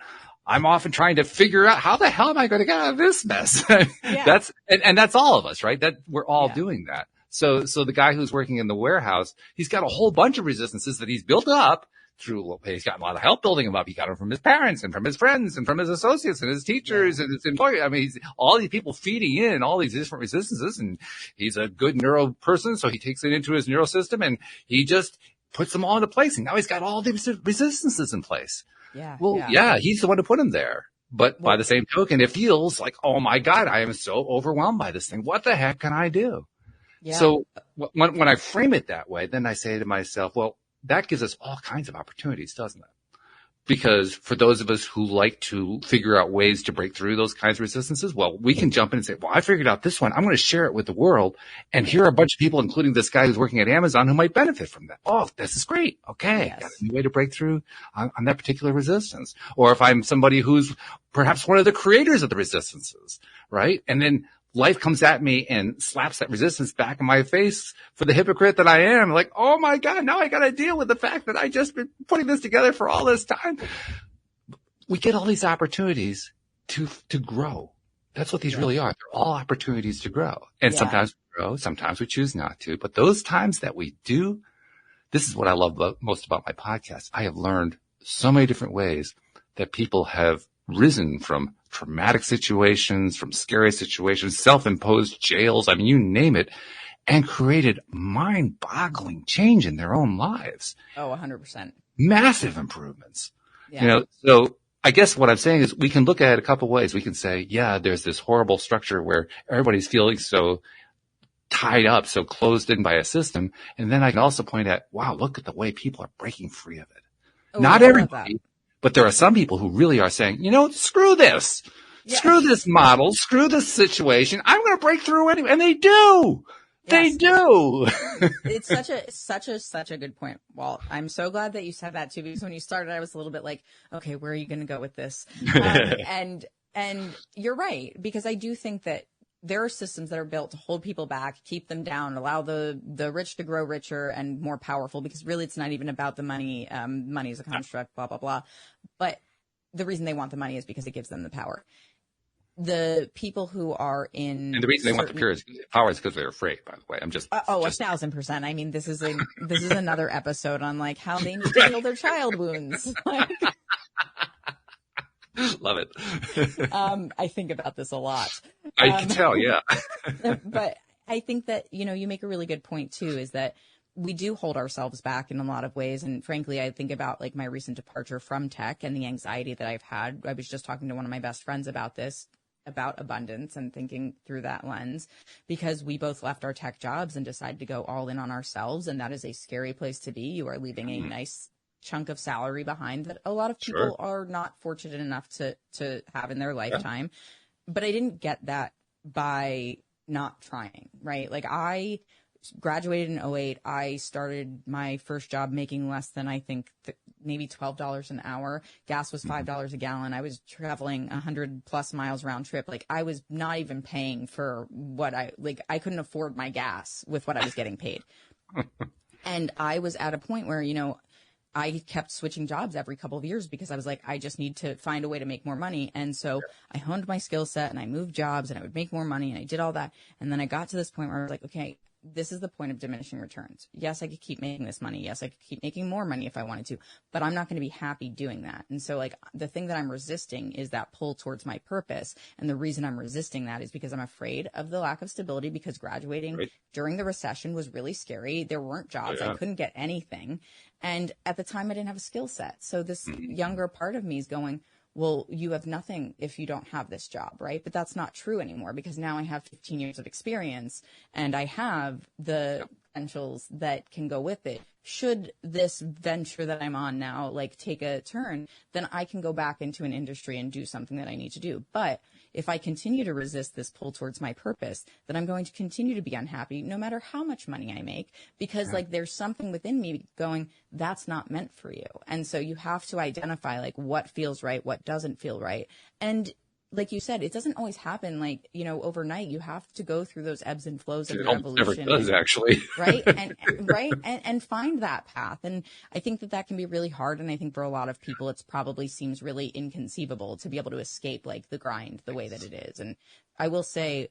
I'm often trying to figure out how the hell am I going to get out of this mess? Yeah. That's all of us, right? That we're all doing that. So the guy who's working in the warehouse, he's got a whole bunch of resistances that he's built up through, he's got a lot of help building them up. He got them from his parents and from his friends and from his associates and his teachers and his employers. I mean, all these people feeding in all these different resistances and he's a good neuro person. So he takes it into his neural system and he just puts them all into place. And now he's got all these resistances in place. Yeah. Well, yeah, he's the one to put him there. But by the same token, it feels like, oh my God, I am so overwhelmed by this thing. What the heck can I do? Yeah. So when I frame it that way, then I say to myself, well, that gives us all kinds of opportunities, doesn't it? Because for those of us who like to figure out ways to break through those kinds of resistances, well, we can jump in and say, well, I figured out this one. I'm going to share it with the world. And here are a bunch of people, including this guy who's working at Amazon, who might benefit from that. Oh, this is great. Okay. Yes. Got a new way to break through on that particular resistance. Or if I'm somebody who's perhaps one of the creators of the resistances, right? And then life comes at me and slaps that resistance back in my face for the hypocrite that I am. Like, oh my God, now I got to deal with the fact that I just been putting this together for all this time. We get all these opportunities to grow. That's what these really are. They're all opportunities to grow. And sometimes we grow, sometimes we choose not to. But those times that we do, this is what I love most about my podcast. I have learned so many different ways that people have risen from traumatic situations, from scary situations, self-imposed jails. I mean, you name it, and created mind-boggling change in their own lives. Oh, 100%. Massive improvements. Yeah. So I guess what I'm saying is we can look at it a couple ways. We can say, yeah, there's this horrible structure where everybody's feeling so tied up, so closed in by a system. And then I can also point at, wow, look at the way people are breaking free of it. Oh, Not everybody, but there are some people who really are saying, screw this. Yeah. Screw this model. Screw this situation. I'm going to break through anyway. And they do. Yes. They do. It's such a good point, Walt. I'm so glad that you said that too, because when you started, I was a little bit like, okay, where are you going to go with this? And you're right, because I do think that there are systems that are built to hold people back, keep them down, allow the rich to grow richer and more powerful, because really it's not even about the money. Money is a construct, blah, blah, blah. But the reason they want the money is because it gives them the power. The people who are in, and the reason they want the power is because they're afraid. By the way, I'm just 1,000%. I mean, this is another episode on like how they need to heal their child wounds. Love it. I think about this a lot. I can tell, yeah. But I think that you make a really good point too. Is that we do hold ourselves back in a lot of ways. And frankly, I think about like my recent departure from tech and the anxiety that I've had. I was just talking to one of my best friends about this, about abundance and thinking through that lens, because we both left our tech jobs and decided to go all in on ourselves. And that is a scary place to be. You are leaving a nice chunk of salary behind that a lot of people are not fortunate enough to have in their lifetime. But I didn't get that by not trying, right? Like I graduated in 2008. I started my first job making less than I think maybe $12 an hour. Gas was $5 a gallon. I was traveling 100 plus miles round trip. Like I was not even paying for what I couldn't afford my gas with what I was getting paid. And I was at a point where, I kept switching jobs every couple of years because I was like, I just need to find a way to make more money. And so I honed my skill set and I moved jobs and I would make more money and I did all that. And then I got to this point where I was like, okay, this is the point of diminishing returns. Yes, I could keep making this money. Yes, I could keep making more money if I wanted to, but I'm not going to be happy doing that. And so like the thing that I'm resisting is that pull towards my purpose. And the reason I'm resisting that is because I'm afraid of the lack of stability, because graduating during the recession was really scary. There weren't jobs. I couldn't get anything. And at the time I didn't have a skill set. So this younger part of me is going, well, you have nothing if you don't have this job, right? But that's not true anymore, because now I have 15 years of experience and I have the credentials that can go with it. Should this venture that I'm on now like take a turn, then I can go back into an industry and do something that I need to do. But if I continue to resist this pull towards my purpose, then I'm going to continue to be unhappy no matter how much money I make, because like there's something within me going, that's not meant for you. And so you have to identify like what feels right, what doesn't feel right. And like you said, it doesn't always happen like, overnight. You have to go through those ebbs and flows of your evolution. It never does, actually. Right. And find that path. And I think that can be really hard. And I think for a lot of people, it's probably seems really inconceivable to be able to escape like the grind the way that it is. And I will say,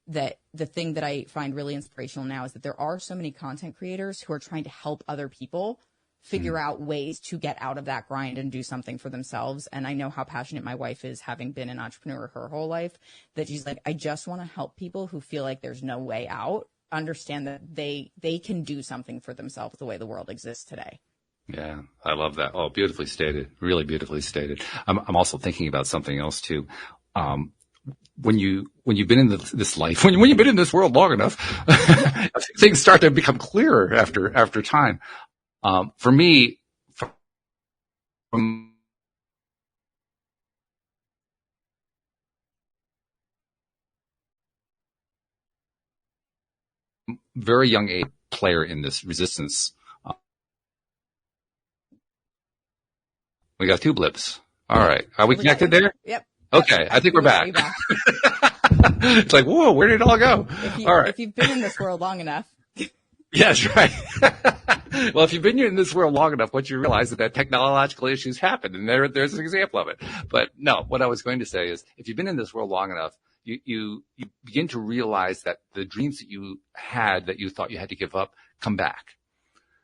that the thing that I find really inspirational now is that there are so many content creators who are trying to help other people figure out ways to get out of that grind and do something for themselves. And I know how passionate my wife is, having been an entrepreneur her whole life, that she's like, I just want to help people who feel like there's no way out, understand that they can do something for themselves the way the world exists today. Yeah, I love that. Oh, beautifully stated. Really beautifully stated. I'm also thinking about something else too. When you've been in this life, when you've been in this world long enough, things start to become clearer after time. For me, from very young age, player in this resistance. We got two blips. All right. Are we connected there? Yep. Okay. I think we're back. It's like, whoa, where did it all go? All right. If you've been in this world long enough. Yes, right. Well, if you've been in this world long enough, once you realize that technological issues happen, and there's an example of it. But no, what I was going to say is, if you've been in this world long enough, you begin to realize that the dreams that you had that you thought you had to give up come back.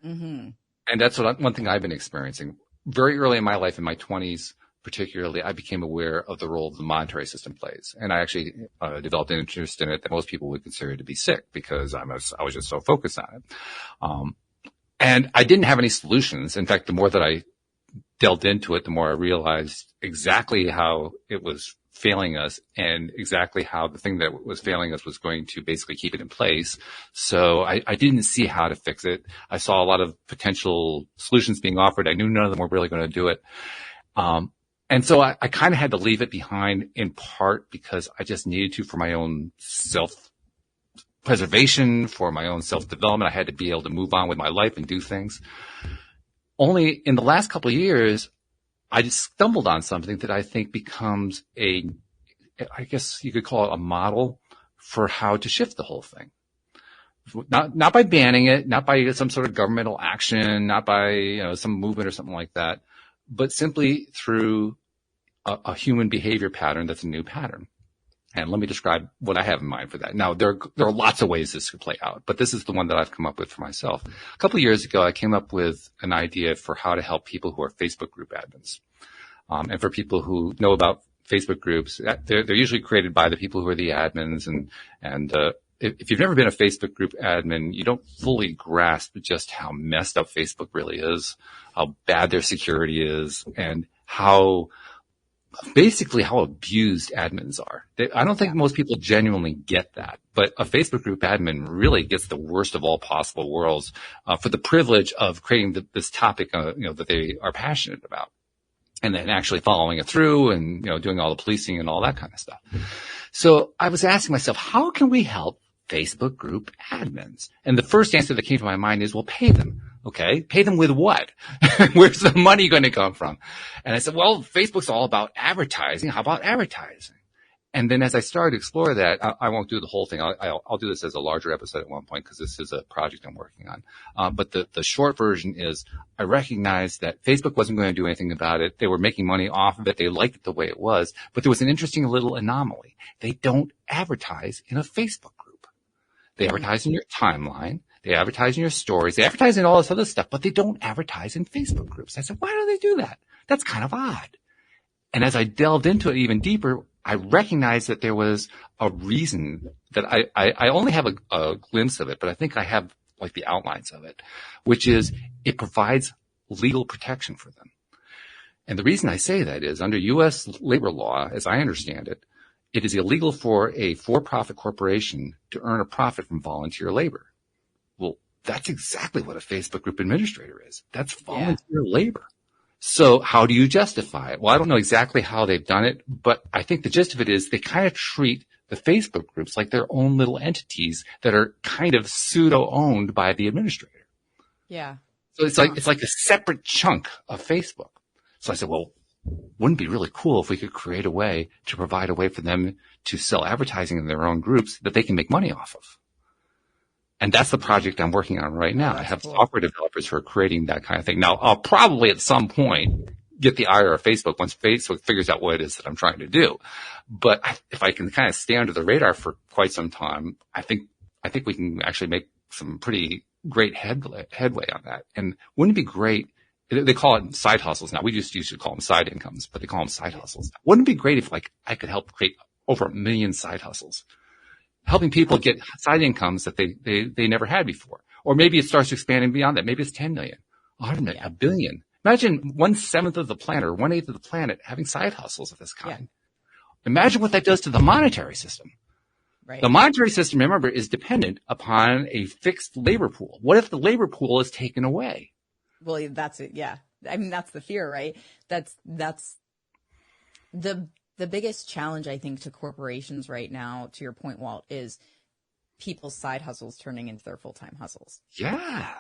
Mm-hmm. And that's one thing I've been experiencing. Very early in my life, in my 20s particularly, I became aware of the role the monetary system plays. And I actually developed an interest in it that most people would consider to be sick, because I was just so focused on it. And I didn't have any solutions. In fact, the more that I delved into it, the more I realized exactly how it was failing us, and exactly how the thing that was failing us was going to basically keep it in place. So I didn't see how to fix it. I saw a lot of potential solutions being offered. I knew none of them were really going to do it. And so I kind of had to leave it behind, in part because I just needed to, for my own self-preservation, for my own self-development. I had to be able to move on with my life and do things. Only in the last couple of years, I just stumbled on something that I think becomes I guess you could call it a model for how to shift the whole thing. Not by banning it, not by some sort of governmental action, not by, some movement or something like that, but simply through a human behavior pattern that's a new pattern. And let me describe what I have in mind for that. Now, there are lots of ways this could play out, but this is the one that I've come up with for myself. A couple of years ago, I came up with an idea for how to help people who are Facebook group admins. And for people who know about Facebook groups, they're usually created by the people who are the admins. And if you've never been a Facebook group admin, you don't fully grasp just how messed up Facebook really is, how bad their security is, and how abused admins are. I don't think most people genuinely get that, but a Facebook group admin really gets the worst of all possible worlds for the privilege of creating this topic, that they are passionate about, and then actually following it through and, doing all the policing and all that kind of stuff. So I was asking myself, how can we help Facebook group admins? And the first answer that came to my mind is, well, pay them. Okay. Pay them with what? Where's the money going to come from? And I said, well, Facebook's all about advertising. How about advertising? And then as I started to explore that, I won't do the whole thing. I'll do this as a larger episode at one point, because this is a project I'm working on. But the short version is, I recognized that Facebook wasn't going to do anything about it. They were making money off of it. They liked it the way it was, but there was an interesting little anomaly. They don't advertise in a Facebook group. They advertise in your timeline. They advertise in your stories. They advertise in all this other stuff, but they don't advertise in Facebook groups. I said, why do they do that? That's kind of odd. And as I delved into it even deeper, I recognized that there was a reason that I only have a glimpse of it, but I think I have like the outlines of it, which is it provides legal protection for them. And the reason I say that is, under U.S. labor law, as I understand it, it is illegal for a for-profit corporation to earn a profit from volunteer labor. Well, that's exactly what a Facebook group administrator is. That's volunteer labor. So how do you justify it? Well, I don't know exactly how they've done it, but I think the gist of it is they kind of treat the Facebook groups like their own little entities that are kind of pseudo-owned by the administrator. Yeah. So it's like a separate chunk of Facebook. So I said, well, wouldn't it be really cool if we could create a way to provide a way for them to sell advertising in their own groups that they can make money off of? And that's the project I'm working on right now. I have software developers who are creating that kind of thing. Now, I'll probably at some point get the ire of Facebook once Facebook figures out what it is that I'm trying to do. But if I can kind of stay under the radar for quite some time, I think we can actually make some pretty great headway on that. And wouldn't it be great? They call it side hustles now. We just used to call them side incomes, but they call them side hustles. Wouldn't it be great if I could help create over 1 million side hustles? Helping people get side incomes that they never had before. Or maybe it starts expanding beyond that. Maybe it's 10 million, 100 million, 1 billion. Imagine 1/7 of the planet or 1/8 of the planet having side hustles of this kind. Yeah. Imagine what that does to the monetary system. Right. The monetary system, remember, is dependent upon a fixed labor pool. What if the labor pool is taken away? Well, that's it. Yeah. I mean, that's the fear, right? That's the biggest challenge, I think, to corporations right now, to your point, Walt, is people's side hustles turning into their full-time hustles. Yeah.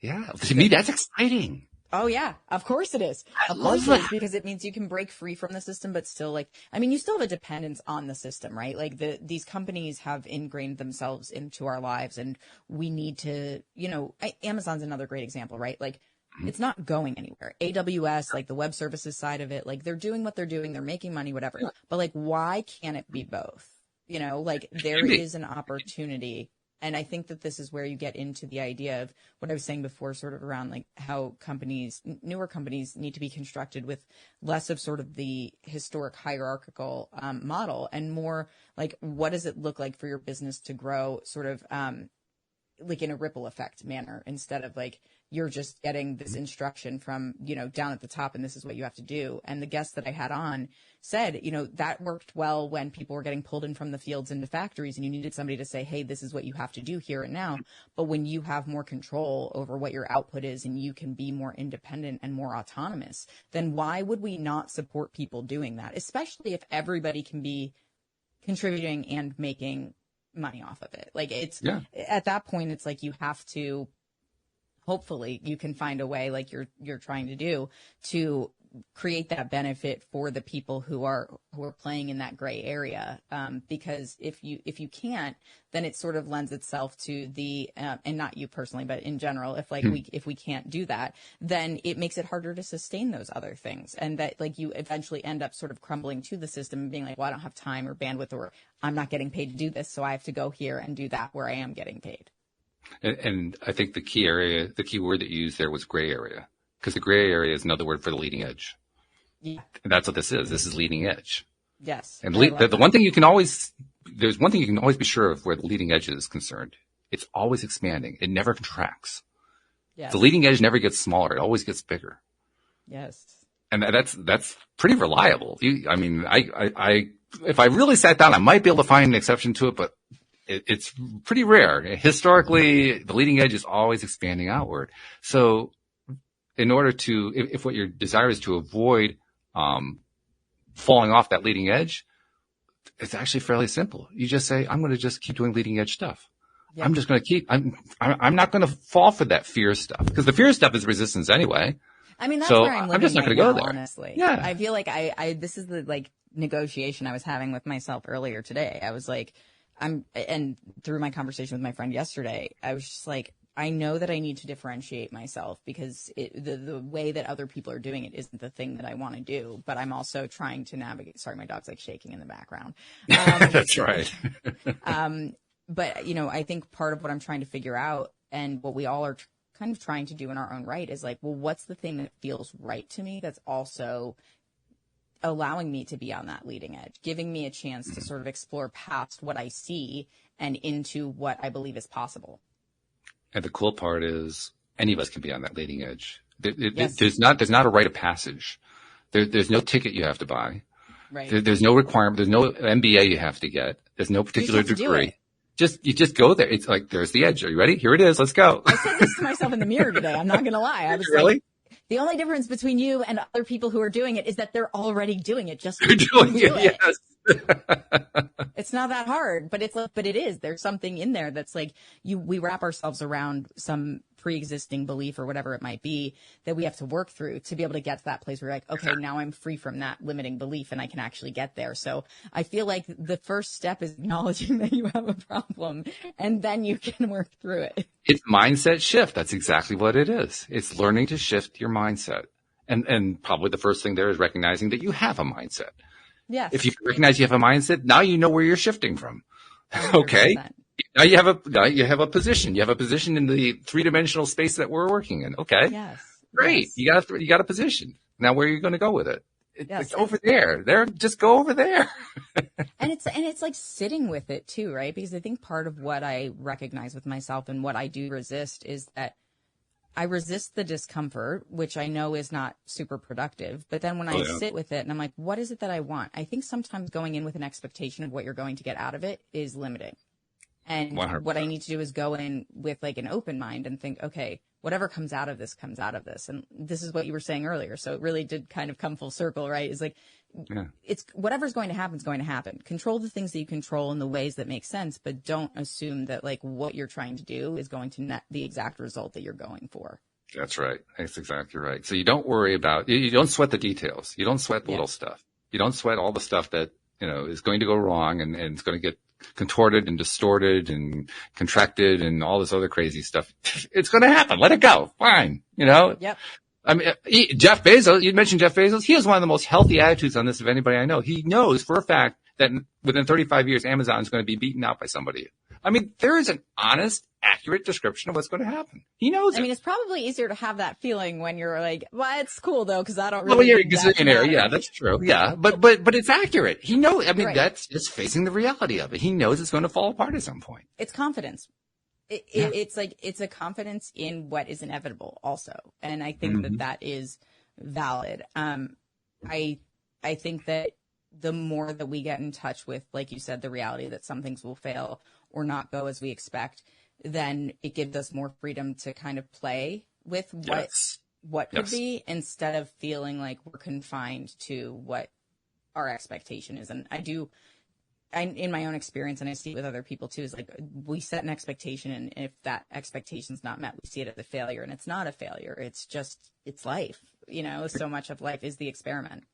Yeah. To me, that's exciting. Oh yeah, of course it is. I Of love course it is, that. because it means you can break free from the system, but still like, I mean, you still have a dependence on the system, right? Like these companies have ingrained themselves into our lives, and we need to, Amazon's another great example, right? Like it's not going anywhere. AWS, like the web services side of it, like they're doing what they're doing, they're making money, whatever. But like, why can't it be both? Like there Maybe. is an opportunity. And I think that this is where you get into the idea of what I was saying before, sort of around like how newer companies need to be constructed with less of sort of the historic hierarchical model, and more like, what does it look like for your business to grow sort of like in a ripple effect manner, instead of like you're just getting this instruction from, down at the top, and this is what you have to do. And the guest that I had on said, that worked well when people were getting pulled in from the fields into factories, and you needed somebody to say, hey, this is what you have to do here and now. But when you have more control over what your output is, and you can be more independent and more autonomous, then why would we not support people doing that? Especially if everybody can be contributing and making money off of it. Like at that point, it's like you have to, hopefully you can find a way, like you're trying to do, to create that benefit for the people who are playing in that gray area. Because if you can't, then it sort of lends itself to the, and not you personally, but in general, if we can't do that, then it makes it harder to sustain those other things. And that like you eventually end up sort of crumbling to the system and being like, well, I don't have time or bandwidth, or I'm not getting paid to do this, so I have to go here and do that where I am getting paid. And I think the key word that you used there was gray area, because the gray area is another word for the leading edge. Yeah. And that's what this is. This is leading edge. Yes. And the one thing there's one thing you can always be sure of where the leading edge is concerned. It's always expanding. It never contracts. Yes. The leading edge never gets smaller. It always gets bigger. Yes. And that's pretty reliable. If I really sat down, I might be able to find an exception to it, but it's pretty rare. Historically, the leading edge is always expanding outward. So in order to, if what your desire is to avoid falling off that leading edge, it's actually fairly simple. You just say, I'm going to just keep doing leading edge stuff. Yeah. I'm just going to I'm not going to fall for that fear stuff, because the fear stuff is resistance anyway. I mean, that's so where I'm living I'm just not right going to now, go there. Honestly. Yeah. I feel like this is the like negotiation I was having with myself earlier today. I was like, and through my conversation with my friend yesterday, I was just like, I know that I need to differentiate myself, because the way that other people are doing it isn't the thing that I want to do, but I'm also trying to navigate. Sorry, my dog's like shaking in the background. That's right. But I think part of what I'm trying to figure out, and what we all are kind of trying to do in our own right, is like, well, what's the thing that feels right to me that's also allowing me to be on that leading edge, giving me a chance to sort of explore past what I see and into what I believe is possible. And the cool part is any of us can be on that leading edge. Yes. There's not a rite of passage. There's no ticket you have to buy. Right. There's no requirement. There's no MBA you have to get. There's no particular degree. You just go there. It's like, there's the edge. Are you ready? Here it is. Let's go. I said this to myself in the mirror today. I'm not going to lie. I was really? Like, the only difference between you and other people who are doing it is that they're already doing it. Just you're doing it. Yes. It's not that hard, but it is. There's something in there that's like we wrap ourselves around some pre-existing belief or whatever it might be that we have to work through to be able to get to that place where you're like, okay, now I'm free from that limiting belief and I can actually get there. So I feel like the first step is acknowledging that you have a problem, and then you can work through it. It's mindset shift. That's exactly what it is. It's learning to shift your mindset. And probably the first thing there is recognizing that you have a mindset. Yes. If you recognize you have a mindset, now you know where you're shifting from. 100%. Okay. Now you have a position. You have a position in the 3-dimensional space that we're working in. Okay. Yes. Great. Yes. You got a position. Now where are you going to go with it? Yes. It's over there. Just go over there. And it's like sitting with it too, right? Because I think part of what I recognize with myself and what I do resist is that I resist the discomfort, which I know is not super productive. But then when I sit with it and I'm like, what is it that I want? I think sometimes going in with an expectation of what you're going to get out of it is limiting. And 100%. What I need to do is go in with like an open mind and think, okay, whatever comes out of this comes out of this. And this is what you were saying earlier. So it really did kind of come full circle, right? It's like, it's whatever's going to happen is going to happen. Control the things that you control in the ways that make sense, but don't assume that like what you're trying to do is going to net the exact result that you're going for. That's right. That's exactly right. So you don't worry about, you don't sweat the details. You don't sweat the little stuff. You don't sweat all the stuff that, is going to go wrong and it's going to get contorted and distorted and contracted and all this other crazy stuff. It's going to happen. Let it go. Fine. Yep. I mean, Jeff Bezos, you mentioned Jeff Bezos. He has one of the most healthy attitudes on this of anybody I know. He knows for a fact that within 35 years, Amazon is going to be beaten out by somebody. I mean, there is an honest, accurate description of what's going to happen. He knows it. I mean, it's probably easier to have that feeling when you're like, well, it's cool though, because I don't really. Well, you're a gazillionaire. Yeah, that's true. Yeah, but it's accurate. He knows. I mean, right. That's just facing the reality of it. He knows it's going to fall apart at some point. It's confidence. It's like, it's a confidence in what is inevitable also. And I think that is valid. I think that the more that we get in touch with, like you said, the reality that some things will fail or not go as we expect, then it gives us more freedom to kind of play with what could be, instead of feeling like we're confined to what our expectation is. And I, in my own experience, and I see it with other people too, is like we set an expectation, and if that expectation's not met, we see it as a failure, and it's not a failure. It's life. So much of life is the experiment.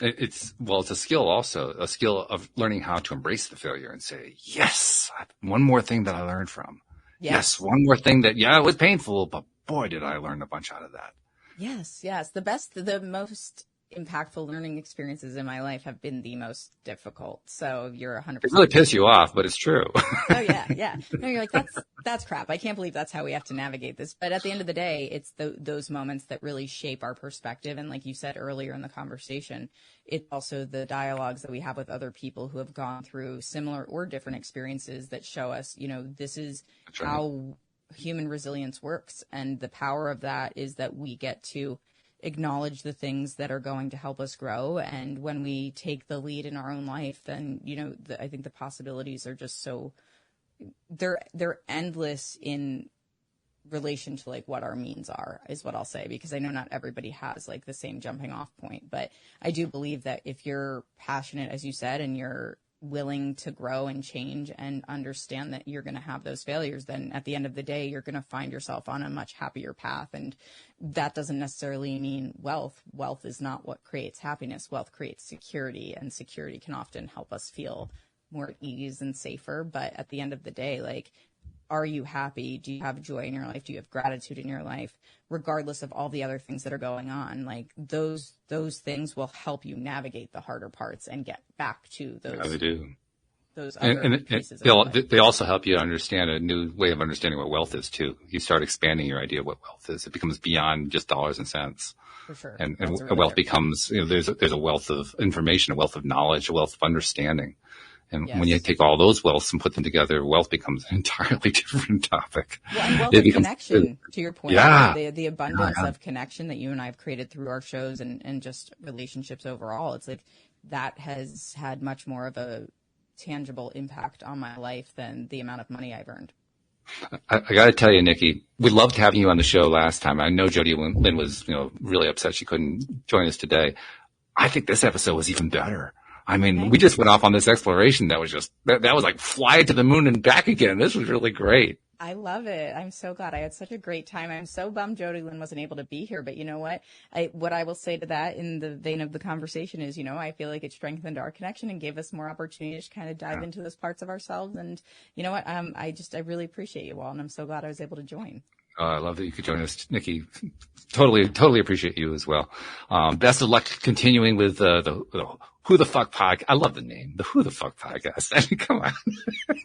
It's a skill also, a skill of learning how to embrace the failure and say, yes, one more thing that I learned from. Yes, one more thing that, it was painful, but boy, did I learn a bunch out of that. Yes. The most impactful learning experiences in my life have been the most difficult. So you're 100%. It really pisses you off, but it's true. Oh yeah. No, you're like, that's crap. I can't believe that's how we have to navigate this. But at the end of the day, it's those moments that really shape our perspective. And like you said earlier in the conversation, it's also the dialogues that we have with other people who have gone through similar or different experiences that show us, this is how human resilience works. And the power of that is that we get to acknowledge the things that are going to help us grow. And when we take the lead in our own life, then, I think the possibilities are just they're endless in relation to like what our means are, is what I'll say, because I know not everybody has like the same jumping off point, but I do believe that if you're passionate, as you said, and you're willing to grow and change and understand that you're going to have those failures, then at the end of the day, you're going to find yourself on a much happier path. And that doesn't necessarily mean wealth. Wealth is not what creates happiness. Wealth creates security, and security can often help us feel more at ease and safer. But at the end of the day, like, are you happy? Do you have joy in your life? Do you have gratitude in your life? Regardless of all the other things that are going on, like those things will help you navigate the harder parts and get back to those. Yeah, they do. Those other pieces they also help you understand a new way of understanding what wealth is too. You start expanding your idea of what wealth is. It becomes beyond just dollars and cents. For sure. And wealth becomes, there's a wealth of information, a wealth of knowledge, a wealth of understanding. And when you take all those wealths and put them together, wealth becomes an entirely different topic. Well, and wealth of connection, to your point. Yeah. The abundance of connection that you and I have created through our shows and just relationships overall. It's like that has had much more of a tangible impact on my life than the amount of money I've earned. I got to tell you, Nikki, we loved having you on the show last time. I know Jody Lynn was, really upset she couldn't join us today. I think this episode was even better. I mean, we just went off on this exploration that was just, that was like fly to the moon and back again. This was really great. I love it. I'm so glad. I had such a great time. I'm so bummed Jody Lynn wasn't able to be here, but you know what? What I will say to that in the vein of the conversation is, I feel like it strengthened our connection and gave us more opportunity to kind of dive into those parts of ourselves. And you know what? I really appreciate you all, and I'm so glad I was able to join. I love that you could join us, Nikki. Totally appreciate you as well. Best of luck continuing with the Who the Fuck podcast. I love the name, the Who the Fuck podcast. I mean, come on.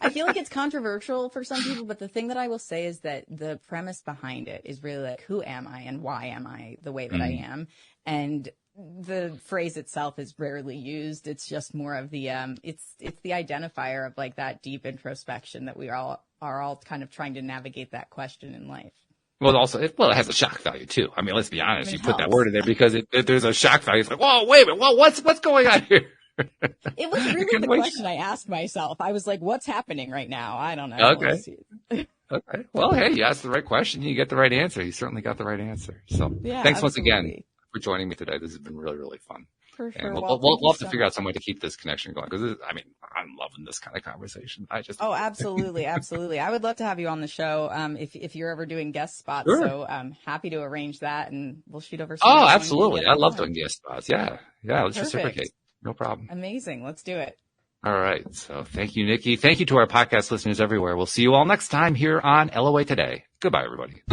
I feel like it's controversial for some people, but the thing that I will say is that the premise behind it is really like, who am I and why am I the way that I am? And the phrase itself is rarely used. It's just more of the it's the identifier of like that deep introspection that we are all kind of trying to navigate that question in life. Well, it has a shock value too. I mean, let's be honest. You put that word in there because there's a shock value. It's like, whoa, wait a minute. Whoa, what's going on here? It was really the question I asked myself. I was like, what's happening right now? I don't know. Okay. Okay. Well, hey, you asked the right question. You get the right answer. You certainly got the right answer. So thanks once again for joining me today. This has been really, really fun. For sure. And Well, we'll have to figure out some way to keep this connection going because I'm loving this kind of conversation. Oh, absolutely. Absolutely. I would love to have you on the show. If you're ever doing guest spots. Sure. So I'm happy to arrange that and we'll shoot over some. Oh, absolutely. I love doing guest spots. Yeah. Let's Perfect. reciprocate. No problem. Amazing. Let's do it. All right. So thank you, Nikki. Thank you to our podcast listeners everywhere. We'll see you all next time here on LOA Today. Goodbye, everybody.